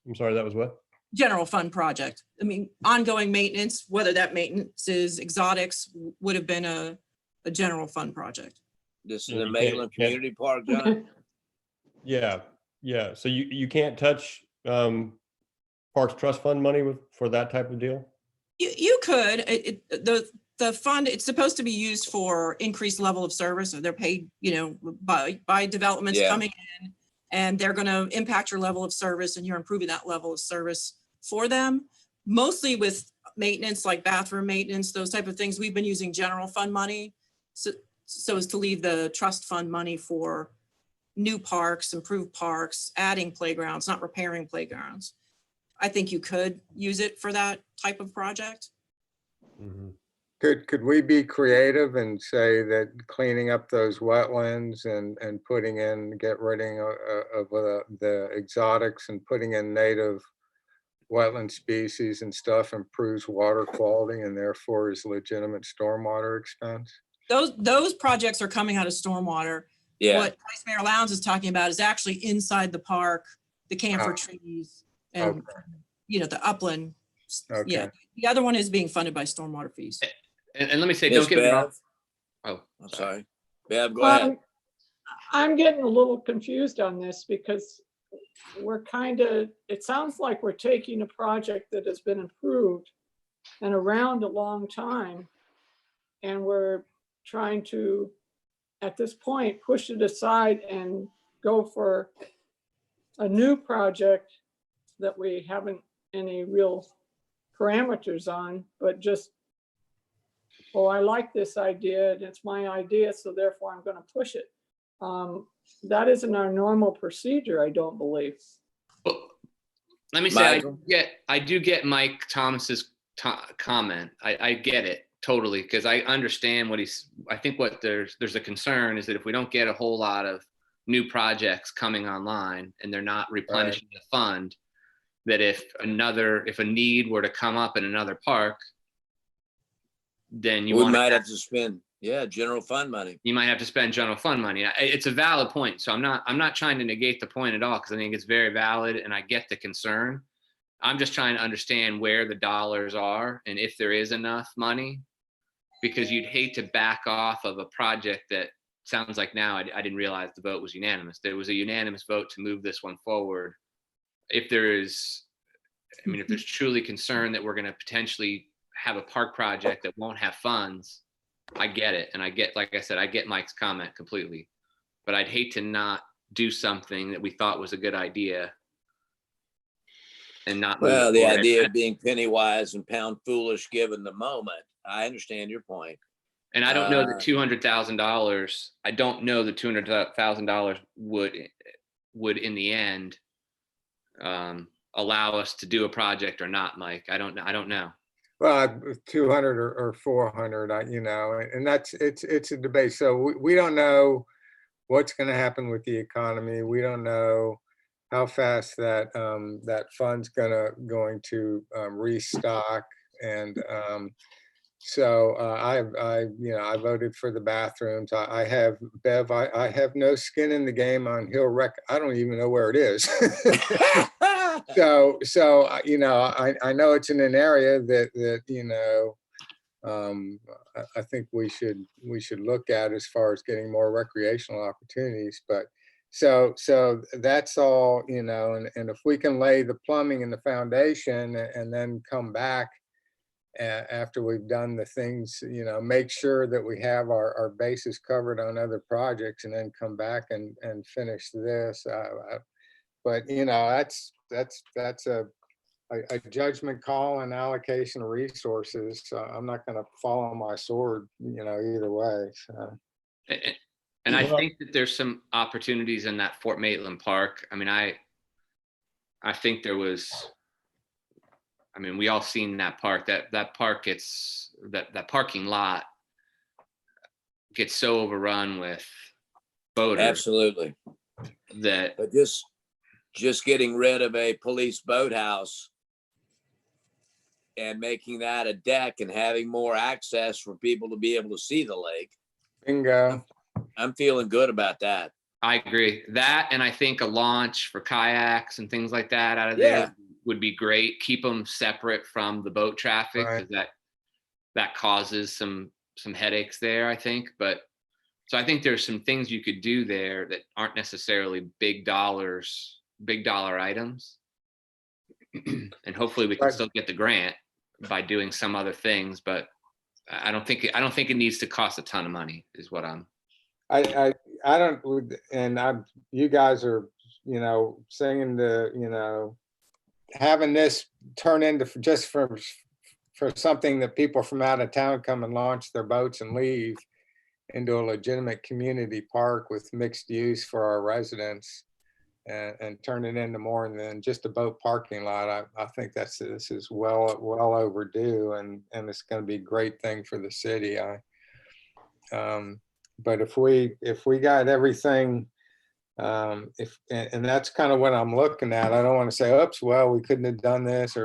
I'm sorry, that was what? general fund project. I mean, ongoing maintenance, whether that maintenance is exotics, would have been a general fund project. This is You the can't- Maitland Community Park, John. Yeah, yeah. So you can't touch Parks Trust Fund money for that type of deal? You could, the fund, it's supposed to be used for increased level of service, or they're paid, by developments Yeah. coming in, and they're gonna impact your level of service, and you're improving that level of service for them. Mostly with maintenance, like bathroom maintenance, those type of things, we've been using general fund money. So as to leave the trust fund money for new parks, improved parks, adding playgrounds, not repairing playgrounds. I think you could use it for that type of project. Mhm. Could we be creative and say that cleaning up those wetlands and get rid of the exotics and putting in native wetland species and stuff improves water quality and therefore is legitimate stormwater expense? Those projects are coming out of stormwater. Yeah. What Vice Mayor Lowndes is talking about is actually inside the park, the camphor Ah. trees and, Okay. the upland. Okay. Yeah, the other one is being funded by stormwater fees. And let me say, Miss don't get me wrong. Bev? Oh, I'm sorry. Bev, go ahead. I'm getting a little confused on this because it sounds like we're taking a project that has been improved and around a long time, and we're trying to, at this point, push it aside and go for a new project that we haven't any real parameters on, but just, oh, I like this idea and it's my idea, so therefore I'm going to push it. That isn't our normal procedure, I don't believe. well, let me say, Michael? I do get Mike Thomas's comment. I get it totally, because I understand I think what there's a concern is that if we don't get a whole lot of new projects coming online and they're not replenishing the fund, that if a need were to come up in another park, then We might have to spend, general fund money. you might have to spend general fund money. It's a valid point. So I'm not trying to negate the point at all, because I think it's very valid and I get the concern. I'm just trying to understand where the dollars are and if there is enough money, because you'd hate to back off of a project that sounds like now, I didn't realize the vote was unanimous. There was a unanimous vote to move this one forward. If there's truly concern that we're going to potentially have a park project that won't have funds, I get it. And like I said, I get Mike's comment completely, but I'd hate to not do something that we thought was a good idea and not. Well, move the forward. idea of being penny wise and pound foolish given the moment. I understand your point. And I don't know Uh, the $200,000. I don't know the $200,000 would in the end allow us to do a project or not, Mike. I don't know. Well, 200 or 400, and it's a debate. So we don't know what's going to happen with the economy. We don't know how fast that fund's going to restock. And so I voted for the bathrooms. I have, Bev, I have no skin in the game on Hill Rec. I don't even know where it is. So I know it's in an area that I think we should look at as far as getting more recreational opportunities. But so that's all, and if we can lay the plumbing and the foundation and then come back after we've done the things, make sure that we have our bases covered on other projects and then come back and finish this. But that's a judgment call and allocation of resources. So I'm not going to fall on my sword, either way. So. And I think that there's some opportunities in that Fort Maitland Park. I mean, I think there was, we all seen that park, that park gets, that parking lot gets so overrun with boaters. Absolutely. But just getting rid of a police boathouse and making that a deck and having more access for people to be able to see the lake. Bingo. I'm feeling good about that. I agree. That, and I think a launch for kayaks and things like that out of there would be great. Keep them separate from the boat traffic, because that causes some headaches there, I think. But so I think there's some things you could do there that aren't necessarily big dollar items. And hopefully we can still get the grant by doing some other things, but I don't think it needs to cost a ton of money is what I don't, and you guys are, singing having this turn into just for something that people from out of town come and launch their boats and leave, into a legitimate community park with mixed use for our residents, and turn it into more than just a boat parking lot. I think this is well overdue, and it's going to be a great thing for the city. But if we got everything, and that's kind of what I'm looking at. I don't want to say, oops, well, we couldn't have done this,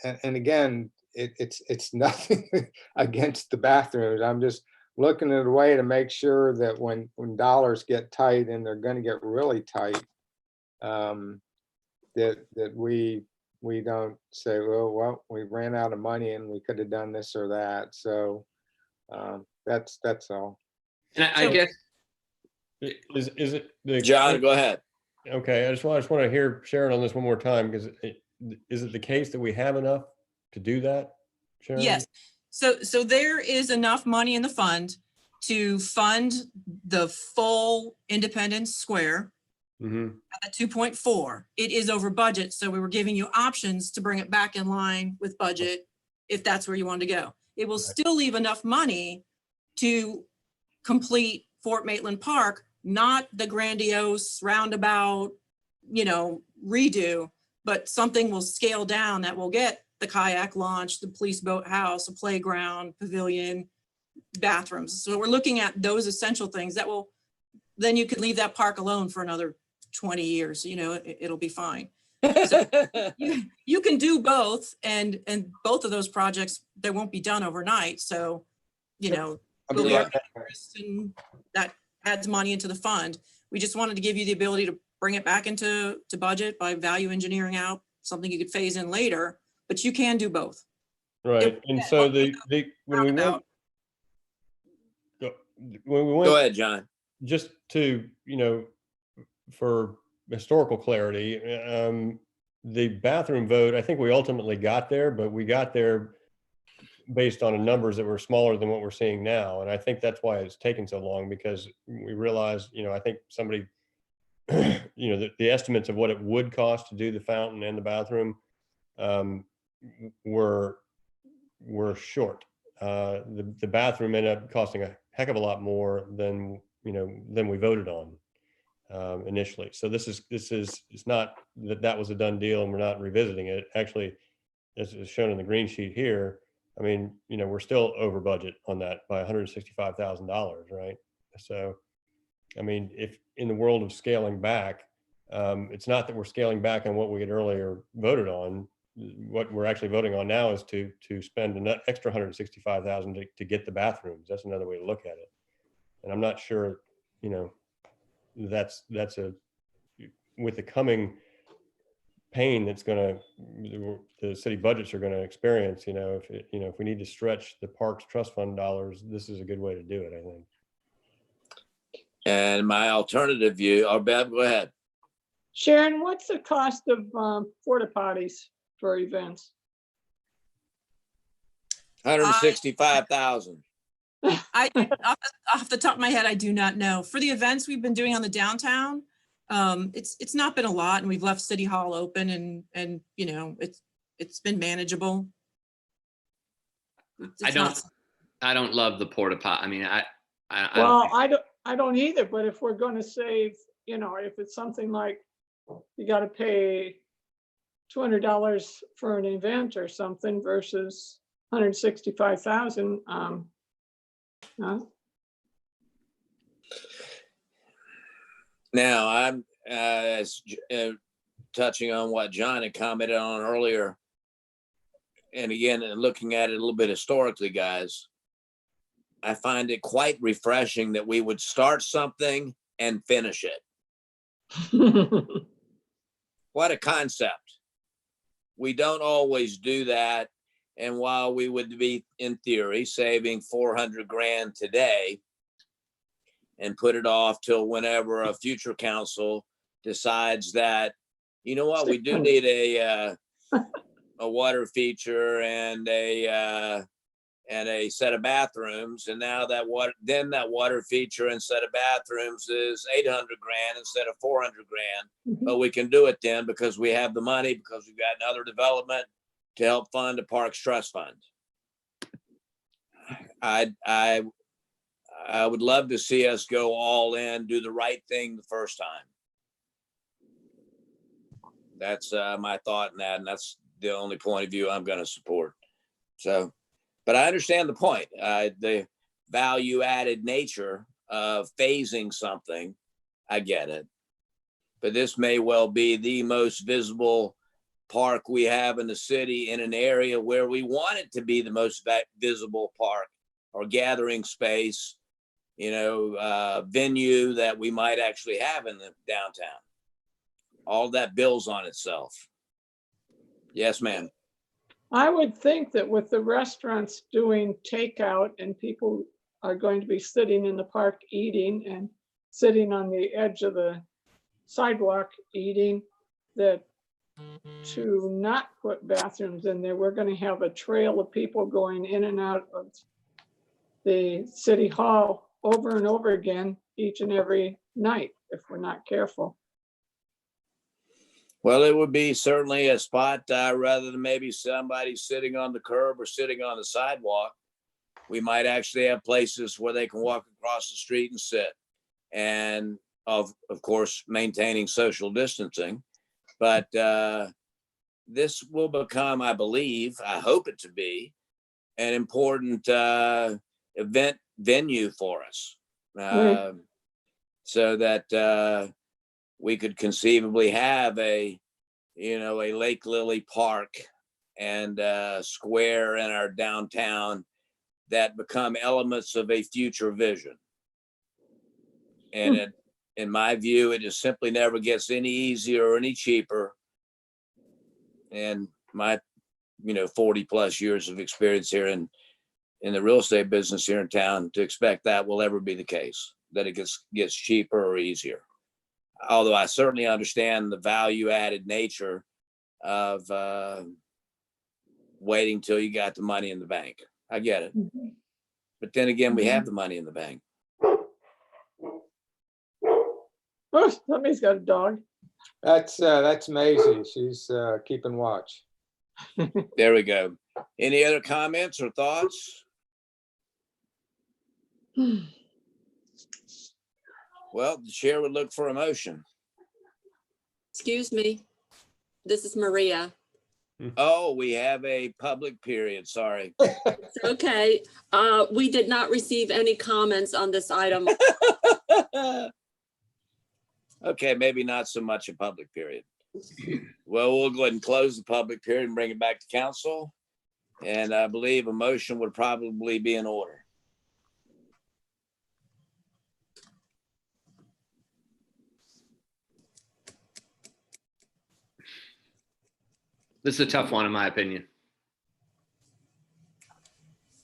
and again, it's nothing against the bathrooms. I'm just looking at a way to make sure that when dollars get tight, and they're going to get really tight, that we don't say, well, we ran out of money and we could have done this or that. So that's all. And I guess, Is it John, go ahead. Okay, I just want to hear Sharon on this one more time, because is it the case that we have enough to do that, Sharon? Yes. So there is enough money in the fund to fund the full Independence Square at 2.4. It is over budget, so we were giving you options to bring it back in line with budget if that's where you wanted to go. It will still leave enough money to complete Fort Maitland Park, not the grandiose roundabout, redo, but something will scale down that will get the kayak launch, the police boathouse, a playground, pavilion, bathrooms. So we're looking at those essential things that will, then you could leave that park alone for another 20 years, it'll be fine. So you can do both, and both of those projects, they won't be done overnight. So, we'll be interest, and that adds money into the fund. We just wanted to give you the ability to bring it back into budget by value engineering out something you could phase in later, but you can do both. Right. And so when we went, Go ahead, John. just to, for historical clarity, the bathroom vote, I think we ultimately got there, but we got there based on numbers that were smaller than what we're seeing now. And I think that's why it's taken so long, because we realized, I think somebody, the estimates of what it would cost to do the fountain and the bathroom were short. the bathroom ended up costing a heck of a lot more than, than we voted on initially. So it's not that was a done deal and we're not revisiting it. Actually, as is shown in the green sheet here, I mean, we're still over budget on that by $165,000, right? So, I mean, if in the world of scaling back, it's not that we're scaling back on what we had earlier voted on. What we're actually voting on now is to spend an extra $165,000 to get the bathrooms. That's another way to look at it. And I'm not sure, that's with the coming pain that's the city budgets are going to experience. If we need to stretch the Parks Trust Fund dollars, this is a good way to do it, I think. And my alternative view, Bev, go ahead. Sharon, what's the cost of porta potties for events? 165,000. Off the top of my head, I do not know. For the events we've been doing on the downtown, it's not been a lot, and we've left City Hall open, and it's been manageable. I don't love the porta pot. I mean, I don't either, but if we're going to save, if it's something like you got to pay $200 for an event or something versus 165,000, Now I'm touching on what John had commented on earlier. And again, looking at it a little bit historically, guys, I find it quite refreshing that we would start something and finish it. What a concept. We don't always do that. And while we would be, in theory, saving $400,000 today and put it off till whenever a future council decides that, you know what, we do need a water feature and a set of bathrooms, and now that water feature and set of bathrooms is $800,000 instead of $400,000. But we can do it then because we have the money, because we've got another development to help fund the Parks Trust Fund. I would love to see us go all in, do the right thing the first time. That's my thought in that, and that's the only point of view I'm going to support. So, but I understand the point. The value-added nature of phasing something, I get it. But this may well be the most visible park we have in the city, in an area where we want it to be the most visible park or gathering space, venue that we might actually have in the downtown. All that builds on itself. Yes, ma'am. I would think that with the restaurants doing takeout and people are going to be sitting in the park eating and sitting on the edge of the sidewalk eating, that to not put bathrooms in there, we're going to have a trail of people going in and out of the city hall over and over again each and every night if we're not careful. Well, it would be certainly a spot rather than maybe somebody sitting on the curb or sitting on the sidewalk. We might actually have places where they can walk across the street and sit, and of course, maintaining social distancing. But this will become, I believe, I hope it to be, an important event venue for us, so that we could conceivably have a Lake Lily Park and square in our downtown that become elements of a future vision. And in my view, it just simply never gets any easier or any cheaper. And my 40 plus years of experience here in the real estate business here in town to expect that will ever be the case, that it gets cheaper or easier. Although I certainly understand the value added nature of waiting till you got the money in the bank. I get it. But then again, we have the money in the bank. Oh, somebody's got a dog. That's Maisie. She's keeping watch. There we go. Any other comments or thoughts? Well, the chair would look for a motion. Excuse me. This is Maria. Oh, we have a public period, sorry. It's okay. We did not receive any comments on this item. Okay, maybe not so much a public period. Well, we'll go ahead and close the public period and bring it back to council. And I believe a motion would probably be in order. This is a tough one, in my opinion.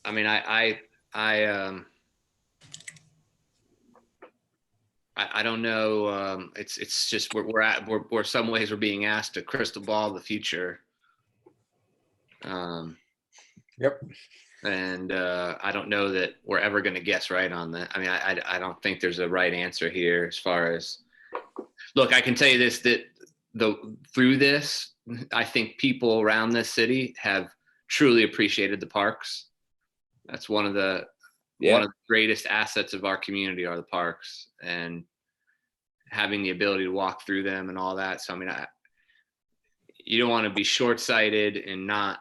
I mean, I don't know. It's just we're some ways we're being asked to crystal ball the future. Yep. And I don't know that we're ever going to guess right on that. I mean, I don't think there's a right answer here as far as. Look, I can tell you this, that through this, I think people around this city have truly appreciated the parks. That's one of the greatest assets of our community are the parks, and having the ability to walk through them and all that. So I mean, you don't want to be short-sighted and not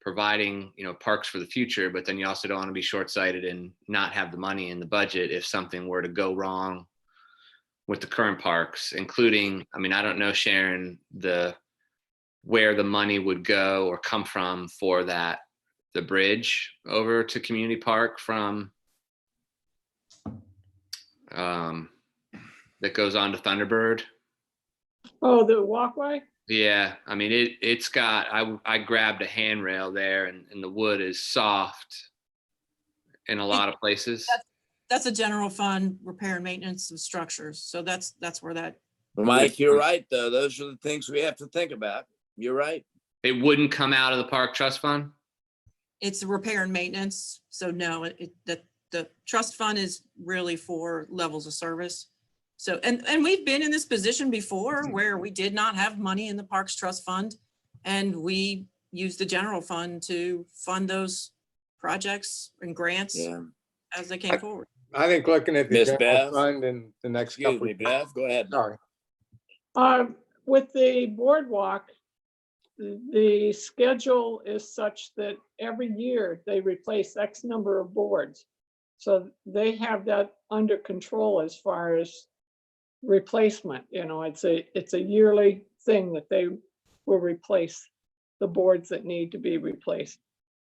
providing, parks for the future, but then you also don't want to be short-sighted and not have the money in the budget if something were to go wrong with the current parks, including, I mean, I don't know, Sharon, where the money would go or come from for the bridge over to Community Park from that goes on to Thunderbird. Oh, the walkway? Yeah, I mean, it's got, I grabbed a handrail there and the wood is soft in a lot of places. That's a general fund repair and maintenance of structures. So that's where that, Well, Mike, you're right, though. Those are the things we have to think about. You're right. It wouldn't come out of the Park Trust Fund? it's a repair and maintenance. So no, the trust fund is really for levels of service. So, and we've been in this position before where we did not have money in the Parks Trust Fund, and we used the general fund to fund those projects and grants Yeah. as they came forward. I think looking at the Miss general Bev? fund in the next Excuse couple. me, Beth, go ahead. Sorry. With the boardwalk, the schedule is such that every year they replace X number of boards. So they have that under control as far as replacement. You know, it's a yearly thing that they will replace the boards that need to be replaced.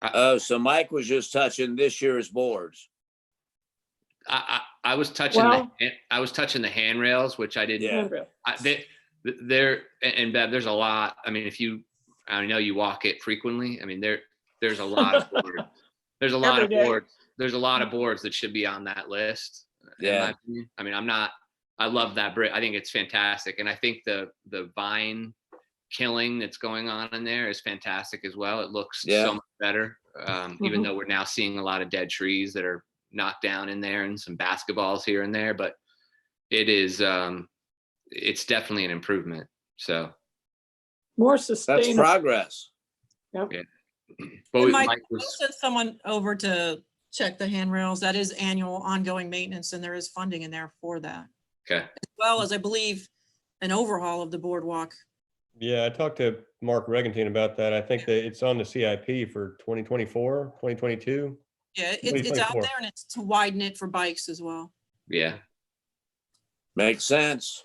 Oh, so Mike was just touching this year's boards. I was touching Well- I was touching the handrails, which I didn't. Yeah. There and Bev, there's a lot. I mean, I know you walk it frequently. I mean, there's a lot of boards. There's a lot Every of day. boards. There's a lot of boards that should be on that list. in Yeah. my opinion. I mean, I love that bridge. I think it's fantastic. And I think the vine killing that's going on in there is fantastic as well. It looks Yeah. so much better. Even though we're now seeing a lot of dead trees that are knocked down in there and some basketballs here and there, but it is, it's definitely an improvement. So, More That's sustainable. progress. but And Mike, Mike we'll was, send someone over to check the handrails. That is annual ongoing maintenance, and there is funding in there for that. okay. As well as, I believe, an overhaul of the boardwalk. Yeah, I talked to Mark Regentine about that. I think that it's on the CIP for 2024, 2022. Yeah, it's out 2024. there, and it's to widen it for bikes as well. Yeah. Makes sense.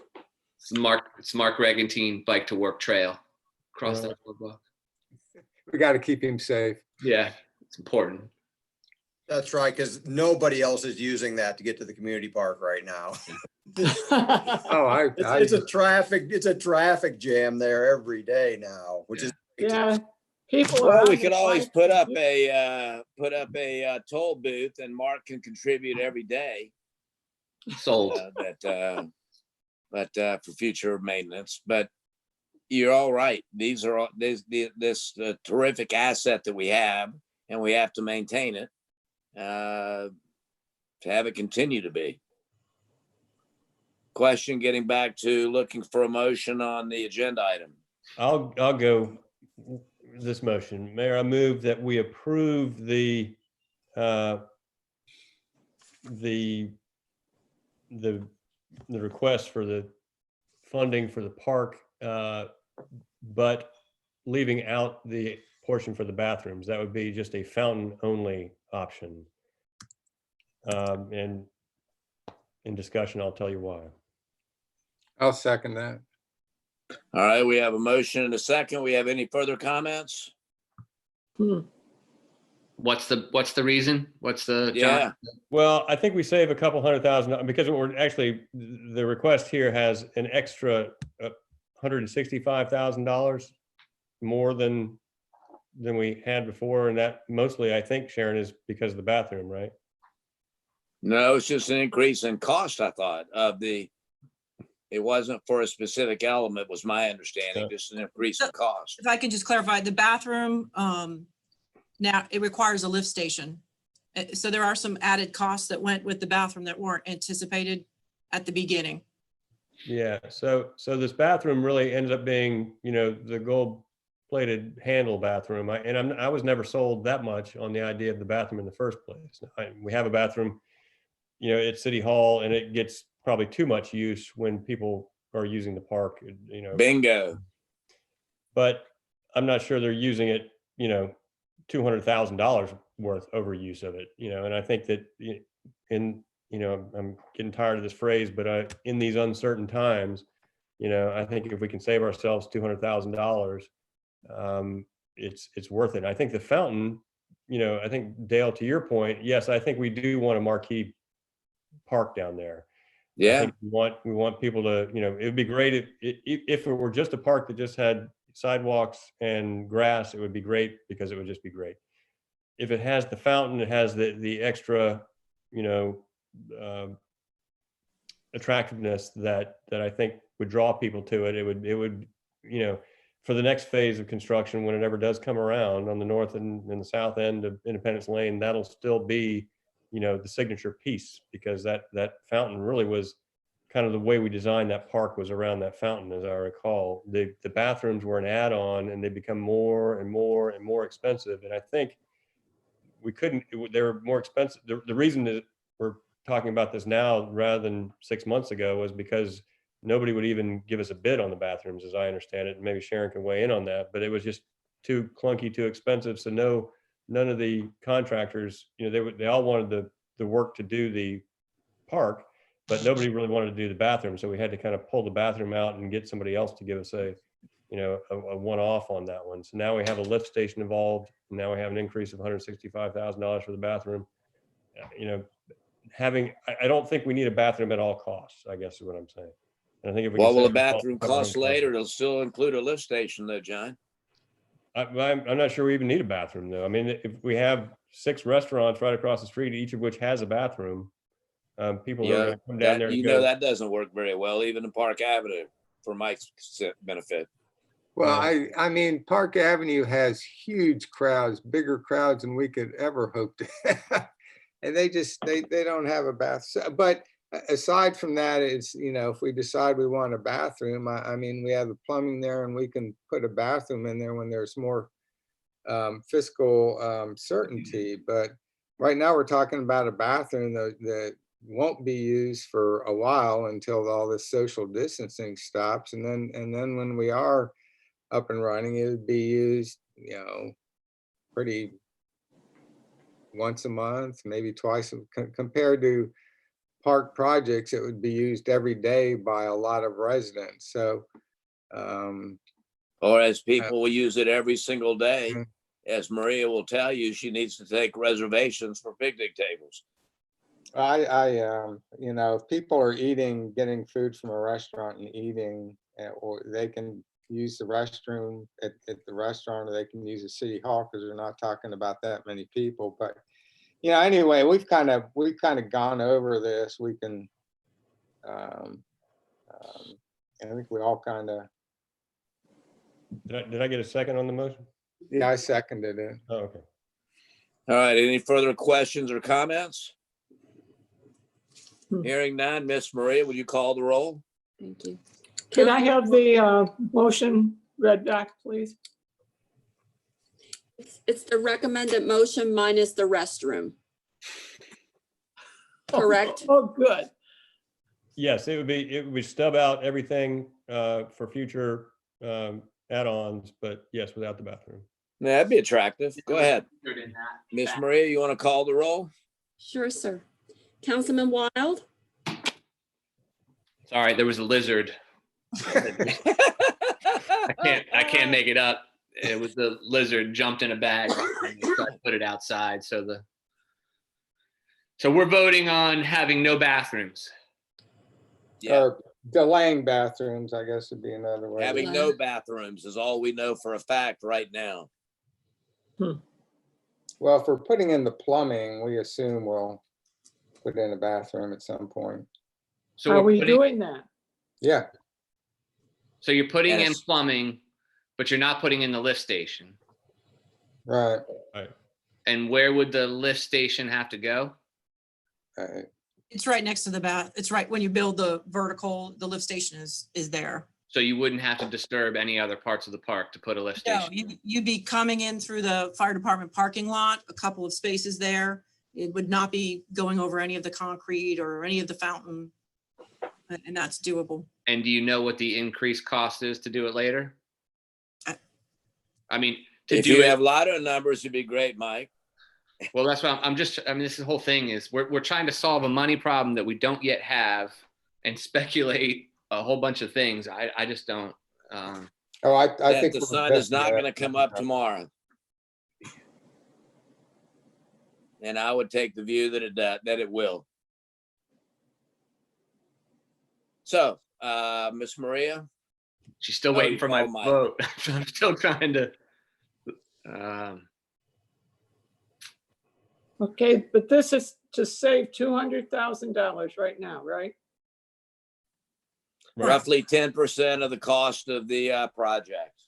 It's Mark Regentine Bike to Work Trail across the boardwalk. We got to keep him safe. Yeah, it's important. That's right, because nobody else is using that to get to the community park right now. Oh, It's a traffic jam there every day now, which is. Yeah, people. are Well, on we the could always bike. put up a toll booth and Mark can contribute every day. Sold. But for future maintenance, but you're all right. These are all this terrific asset that we have, and we have to maintain it to have it continue to be. Question, getting back to looking for a motion on the agenda item. I'll go this motion. Mayor, I move that we approve the the request for the funding for the park, but leaving out the portion for the bathrooms. That would be just a fountain only option. And in discussion, I'll tell you why. I'll second that. All right, we have a motion and a second. We have any further comments? What's the reason? What's the, Yeah, John? Well, I think we save a couple $100,000 because we're actually, the request here has an extra $165,000 more than we had before. And that mostly, I think, Sharon, is because of the bathroom, right? no, it's just an increase in cost, I thought, it wasn't for a specific element, was my understanding, Yeah. just an increase in cost. If I can just clarify, the bathroom, now it requires a lift station. So there are some added costs that went with the bathroom that weren't anticipated at the beginning. Yeah, so this bathroom really ended up being, the gold-plated handle bathroom. I was never sold that much on the idea of the bathroom in the first place. We have a bathroom, at City Hall, and it gets probably too much use when people are using the park, Bingo. But I'm not sure they're using it, $200,000 worth overuse of it, and I think that I'm getting tired of this phrase, but in these uncertain times, I think if we can save ourselves $200,000, it's worth it. I think the fountain, I think, Dale, to your point, yes, I think we do want a marquee park down there. I Yeah, think we want people to, it would be great if it were just a park that just had sidewalks and grass, it would be great because it would just be great. If it has the fountain, it has the extra, attractiveness that I think would draw people to it. It would, for the next phase of construction, when it ever does come around on the north and the south end of Independence Lane, that'll still be, the signature piece, because that fountain really was kind of the way we designed that park, was around that fountain, as I recall. The bathrooms were an add-on, and they become more and more and more expensive. And I think they were more expensive. The reason that we're talking about this now rather than 6 months ago was because nobody would even give us a bid on the bathrooms, as I understand it. And maybe Sharon can weigh in on that, but it was just too clunky, too expensive. So none of the contractors, they all wanted the work to do the park, but nobody really wanted to do the bathroom. So we had to kind of pull the bathroom out and get somebody else to give us a one-off on that one. So now we have a lift station involved. Now we have an increase of $165,000 for the bathroom. I don't think we need a bathroom at all costs, I guess is what I'm saying. And I think if we what can will a save bathroom cost $200,000. later? It'll still include a lift station though, John. I'm not sure we even need a bathroom though. I mean, if we have 6 restaurants right across the street, each of which has a bathroom, people are Yeah, going to come down there. that doesn't work very well, even in Park Avenue, for Mike's benefit. Well, I mean, Park Avenue has huge crowds, bigger crowds than we could ever hope to have. And they don't have a bath. But aside from that, it's, if we decide we want a bathroom, I mean, we have the plumbing there, and we can put a bathroom in there when there's more fiscal certainty. But right now we're talking about a bathroom that won't be used for a while until all this social distancing stops. And then when we are up and running, it would be used, pretty once a month, maybe twice, compared to park projects, it would be used every day by a lot of residents. So, Or as people will use it every single day, as Maria will tell you, she needs to take reservations for picnic tables. if people are getting food from a restaurant and eating, or they can use the restroom at the restaurant, or they can use the City Hall, because we're not talking about that many people. But anyway, we've kind of gone over this. We can, I think we all kind of. Did I get a second on the motion? Yeah, I seconded it. Oh, okay. All right, any further questions or comments? Hearing none, Miss Maria, will you call the roll? Thank you. Could I have the motion read back, please? It's the recommended motion minus the restroom. correct? Oh, good. Yes, it would stub out everything for future add-ons, but yes, without the bathroom. Yeah, that'd be attractive. Go ahead. Miss Maria, you want to call the roll? Sure, sir. Councilman Wild, Sorry, there was a lizard. I can't make it up. It was the lizard jumped in a bag and so I put it outside. So we're voting on having no bathrooms. Yeah, Or delaying bathrooms, I guess would be another way. having no bathrooms is all we know for a fact right now. Well, if we're putting in the plumbing, we assume we'll put in a bathroom at some point. So Are we're we putting- doing that? Yeah, So you're putting in Yes. plumbing, but you're not putting in the lift station. right. And where would the lift station have to go? Right. It's right next to the bath. It's right when you build the vertical, the lift station is there. So you wouldn't have to disturb any other parts of the park to put a lift No, station. you'd be coming in through the fire department parking lot, a couple of spaces there. It would not be going over any of the concrete or any of the fountain. And that's doable. And do you know what the increased cost is to do it later? I mean, to If do you it, have Lotto numbers, it'd be great, Mike. well, that's what I mean, this whole thing is we're trying to solve a money problem that we don't yet have and speculate a whole bunch of things. I just don't. Oh, I That think the we're sun is not definitely- going to come up tomorrow. And I would take the view that it will. So, Miss Maria, She's still Oh, waiting you for my called Mike. vote. I'm still trying to. Okay, but this is to save $200,000 right now, right? Right. roughly 10% of the cost of the project,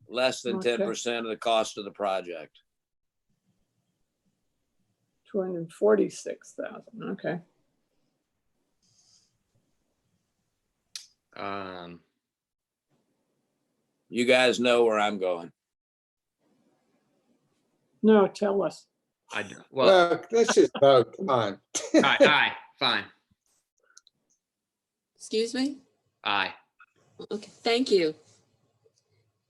less than Okay. 10% of the cost of the project. 246,000, okay. You guys know where I'm going. No, tell us. Well, Look, let's just vote, come on. aye, fine, excuse me? aye. Okay, thank you.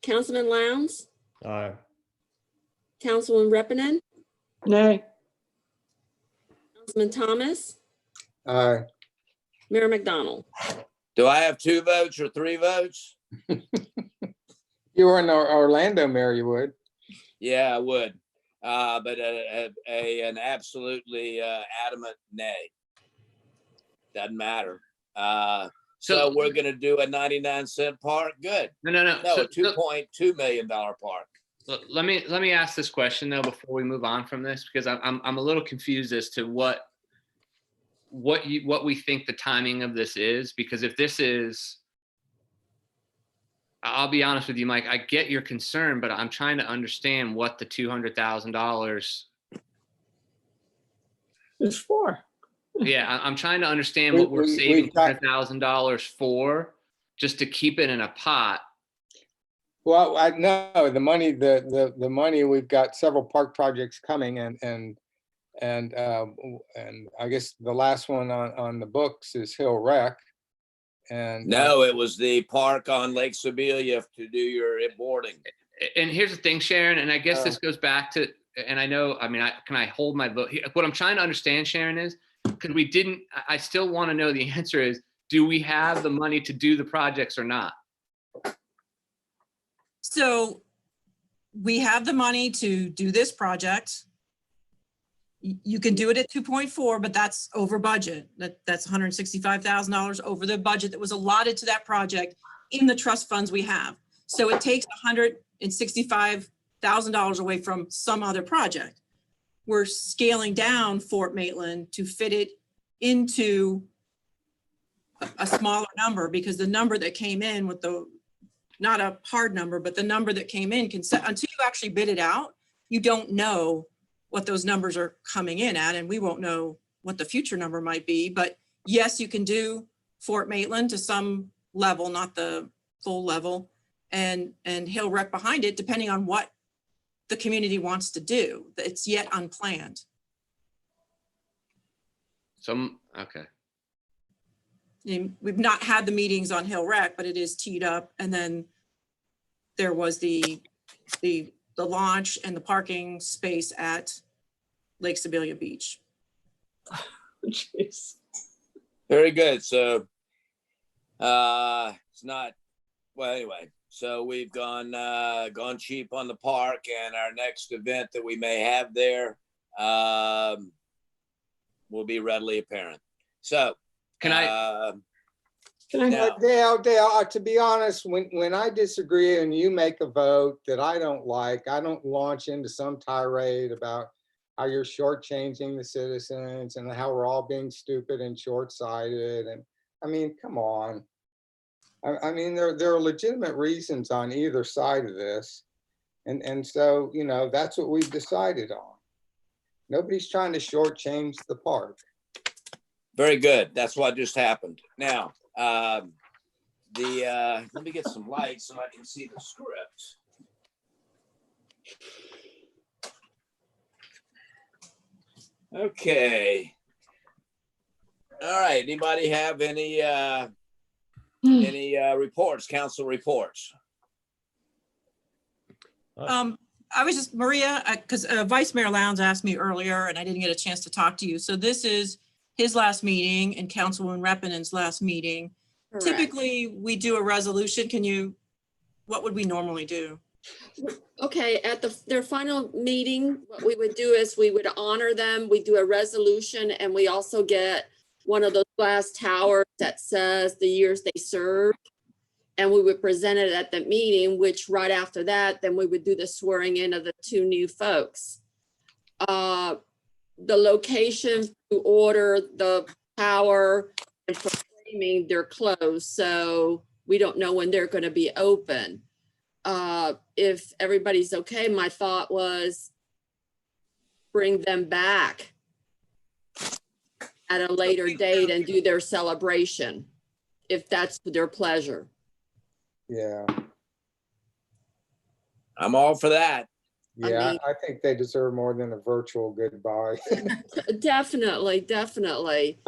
Councilman Lowndes, Aye. Councilman Reppinen, Nay, Councilman Thomas, Aye. Mayor McDonald. Do I have 2 votes or 3 votes? You were in Orlando, mayor, you would. Yeah, I would. But an absolutely adamant nay. Doesn't matter. So we're going to do a 99-cent park. Good. No. No, So- a $2.2 million park. Look, let me ask this question though before we move on from this, because I'm a little confused as to what we think the timing of this is. Because if this is, I'll be honest with you, Mike, I get your concern, but I'm trying to understand what the $200,000. it's 4. Yeah, I'm trying to understand We- what we're we saving got- $200,000 for, just to keep it in a pot. Well, I know the money, the money, we've got several park projects coming and I guess the last one on the books is Hill Rec. And No, it was the park on Lake Sibelia to do your boarding. And here's the thing, Sharon, and I guess this goes back to, and I know, I mean, can I hold my vote? What I'm trying to understand, Sharon, is because I still want to know the answer is, do we have the money to do the projects or not? So we have the money to do this project. You can do it at 2.4, but that's over budget. That's $165,000 over the budget that was allotted to that project in the trust funds we have. So it takes $165,000 away from some other project. We're scaling down Fort Maitland to fit it into a smaller number, because the number that came in with not a hard number, but the number that came in until you actually bid it out, you don't know what those numbers are coming in at, and we won't know what the future number might be. But yes, you can do Fort Maitland to some level, not the full level, and Hill Rec behind it, depending on what the community wants to do. It's yet unplanned. Okay. We've not had the meetings on Hill Rec, but it is teed up. And then there was the launch and the parking space at Lake Sibilia Beach. Jeez. Very good. So it's not, well, anyway, so we've gone cheap on the park, and our next event that we may have there will be readily apparent. So Can now, Dale, to be honest, when I disagree and you make a vote that I don't like, I don't launch into some tirade about how you're shortchanging the citizens and how we're all being stupid and short-sighted. And I mean, come on. I mean, there are legitimate reasons on either side of this. And so, you know, that's what we've decided on. Nobody's trying to shortchange the park. very good. That's what just happened. Now, let me get some light so I can see the script. Okay. All right. Anybody have any reports, council reports? I was just, Maria, because Vice Mayor Lowndes asked me earlier and I didn't get a chance to talk to you. So this is his last meeting and Councilwoman Repinen's last meeting. Correct. Typically, we do a resolution. What would we normally do? Okay, at their final meeting, what we would do is we would honor them. We do a resolution, and we also get one of those glass towers that says the years they served. And we would present it at the meeting, which right after that, then we would do the swearing in of the two new folks. The location to order, the power, and for framing, they're closed. So we don't know when they're going to be open. If everybody's okay, my thought was bring them back at a later date and do their celebration, if that's their pleasure. Yeah, I'm all for that. yeah, mean- I think they deserve more than a virtual goodbye. Definitely, definitely.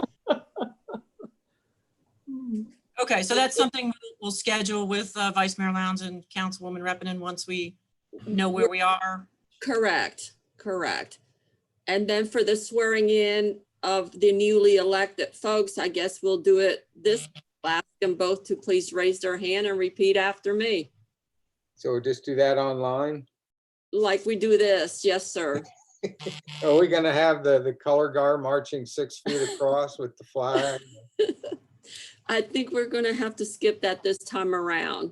Okay, so that's something we'll schedule with Vice Mayor Lowndes and Councilwoman Repinen once we know where we are. Correct, correct. And then for the swearing in of the newly elected folks, I guess we'll do it this, ask them both to please raise their hand and repeat after me. So we'll just do that online. Like we do this, yes, sir. Are we gonna have the color guard marching 6 feet across with the flag? I think we're gonna have to skip that this time around.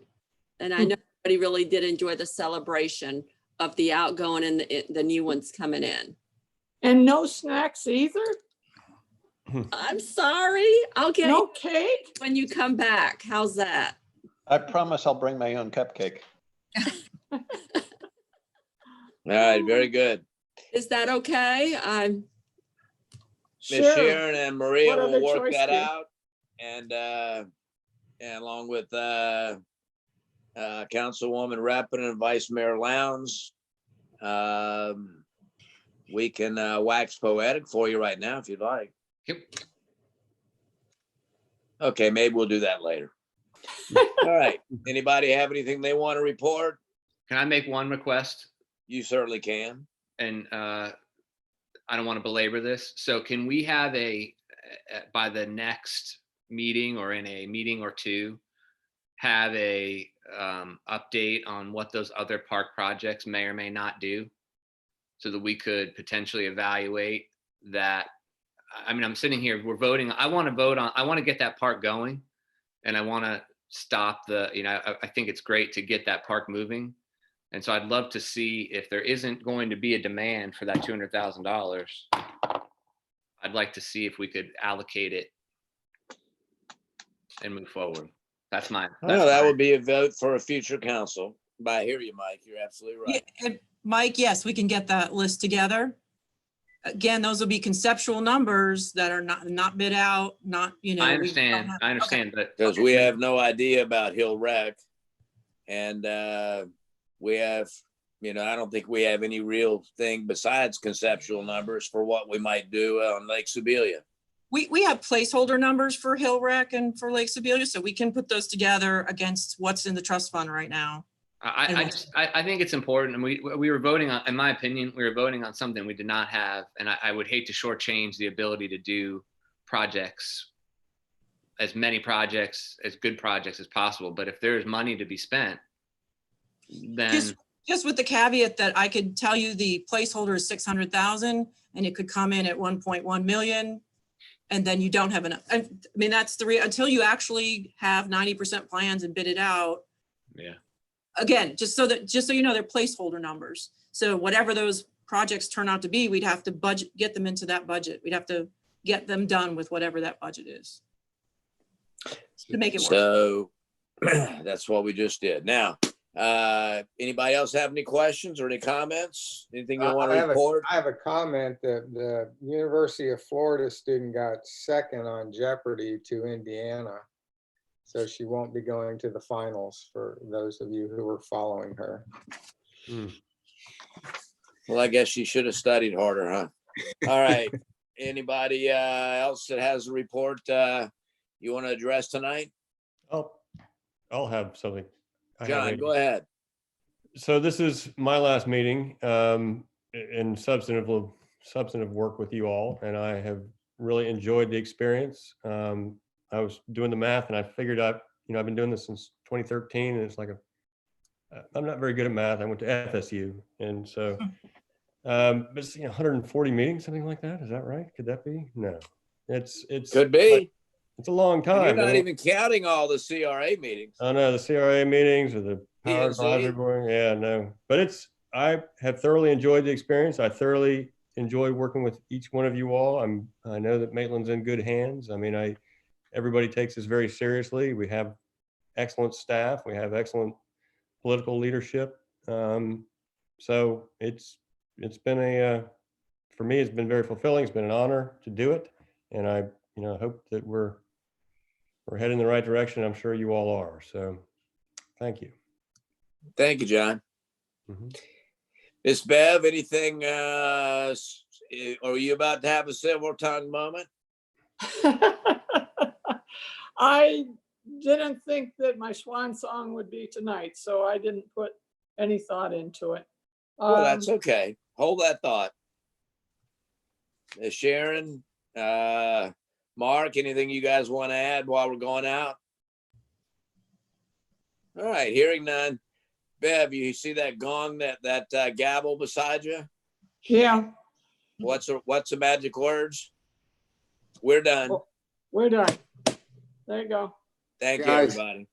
And I know everybody really did enjoy the celebration of the outgoing and the new ones coming in. And no snacks either? I'm sorry, I'll get No you cake? when you come back. How's that? I promise I'll bring my own cupcake. All right, very good. Is that okay? Miss Sure. Sharon and Maria What will other work choice that do you- out. And along with Councilwoman Rappin and Vice Mayor Lowndes, we can wax poetic for you right now if you'd like. Yep. Okay, maybe we'll do that later. All right. Anybody have anything they want to report? Can I make one request? You certainly can. And I don't want to belabor this. So can we have by the next meeting or in a meeting or two, have a update on what those other park projects may or may not do, so that we could potentially evaluate that? I mean, I'm sitting here, we're voting. I want to get that park going, and I want to stop I think it's great to get that park moving. And so I'd love to see if there isn't going to be a demand for that $200,000. I'd like to see if we could allocate it and move forward. That's my. No, that would be a vote for a future council. But I hear you, Mike. You're absolutely right. Yeah, and Mike, yes, we can get that list together. Again, those will be conceptual numbers that are not bid out, not, I we don't understand. have- I understand, but Because we have no idea about Hill Rec. And we have, I don't think we have any real thing besides conceptual numbers for what we might do on Lake Sibilia. We have placeholder numbers for Hill Rec and for Lake Sebelia, so we can put those together against what's in the trust fund right now. I think it's important, and we were voting on, in my opinion, we were voting on something we did not have, and I would hate to shortchange the ability to do projects, as many projects, as good projects as possible. But if there's money to be spent, then Just with the caveat that I could tell you the placeholder is 600,000 and it could come in at 1.1 million. And then you don't have enough. I mean, that's until you actually have 90% plans and bid it out. yeah. Again, just so you know, they're placeholder numbers. So whatever those projects turn out to be, we'd have to get them into that budget. We'd have to get them done with whatever that budget is to make it work. So that's what we just did. Now, anybody else have any questions or any comments? Anything you want to report? I have a comment that the University of Florida student got second on Jeopardy to Indiana. So she won't be going to the finals, for those of you who are following her. Well, I guess she should have studied harder, huh? All right. Anybody else that has a report you want to address tonight? I'll have something. John, go ahead. So this is my last meeting in substantive work with you all, and I have really enjoyed the experience. I was doing the math, and I figured I've been doing this since 2013, and it's like I'm not very good at math. I went to FSU, and so but it's 140 meetings, something like that. Is that right? Could that be? No, it's could be. It's a long time. And you're not even counting all the CRA meetings. I know the CRA meetings or the Power PNC. Advisory Board. Yeah, no, but I have thoroughly enjoyed the experience. I thoroughly enjoy working with each one of you all. I know that Maitland's in good hands. I mean, everybody takes this very seriously. We have excellent staff. We have excellent political leadership. So it's been for me, it's been very fulfilling. It's been an honor to do it. And I hope that we're heading in the right direction. I'm sure you all are. So thank you. Thank you, John. Mhm. Miss Bev, anything, are you about to have a silver tongue moment? I didn't think that my swan song would be tonight, so I didn't put any thought into it. Well, that's okay. Hold that thought. Sharon, Mark, anything you guys want to add while we're going out? All right, hearing none. Bev, you see that gong, that gavel beside you? Yeah, What's the magic words? We're done. we're done. There you go. Thank you, Guys. everybody.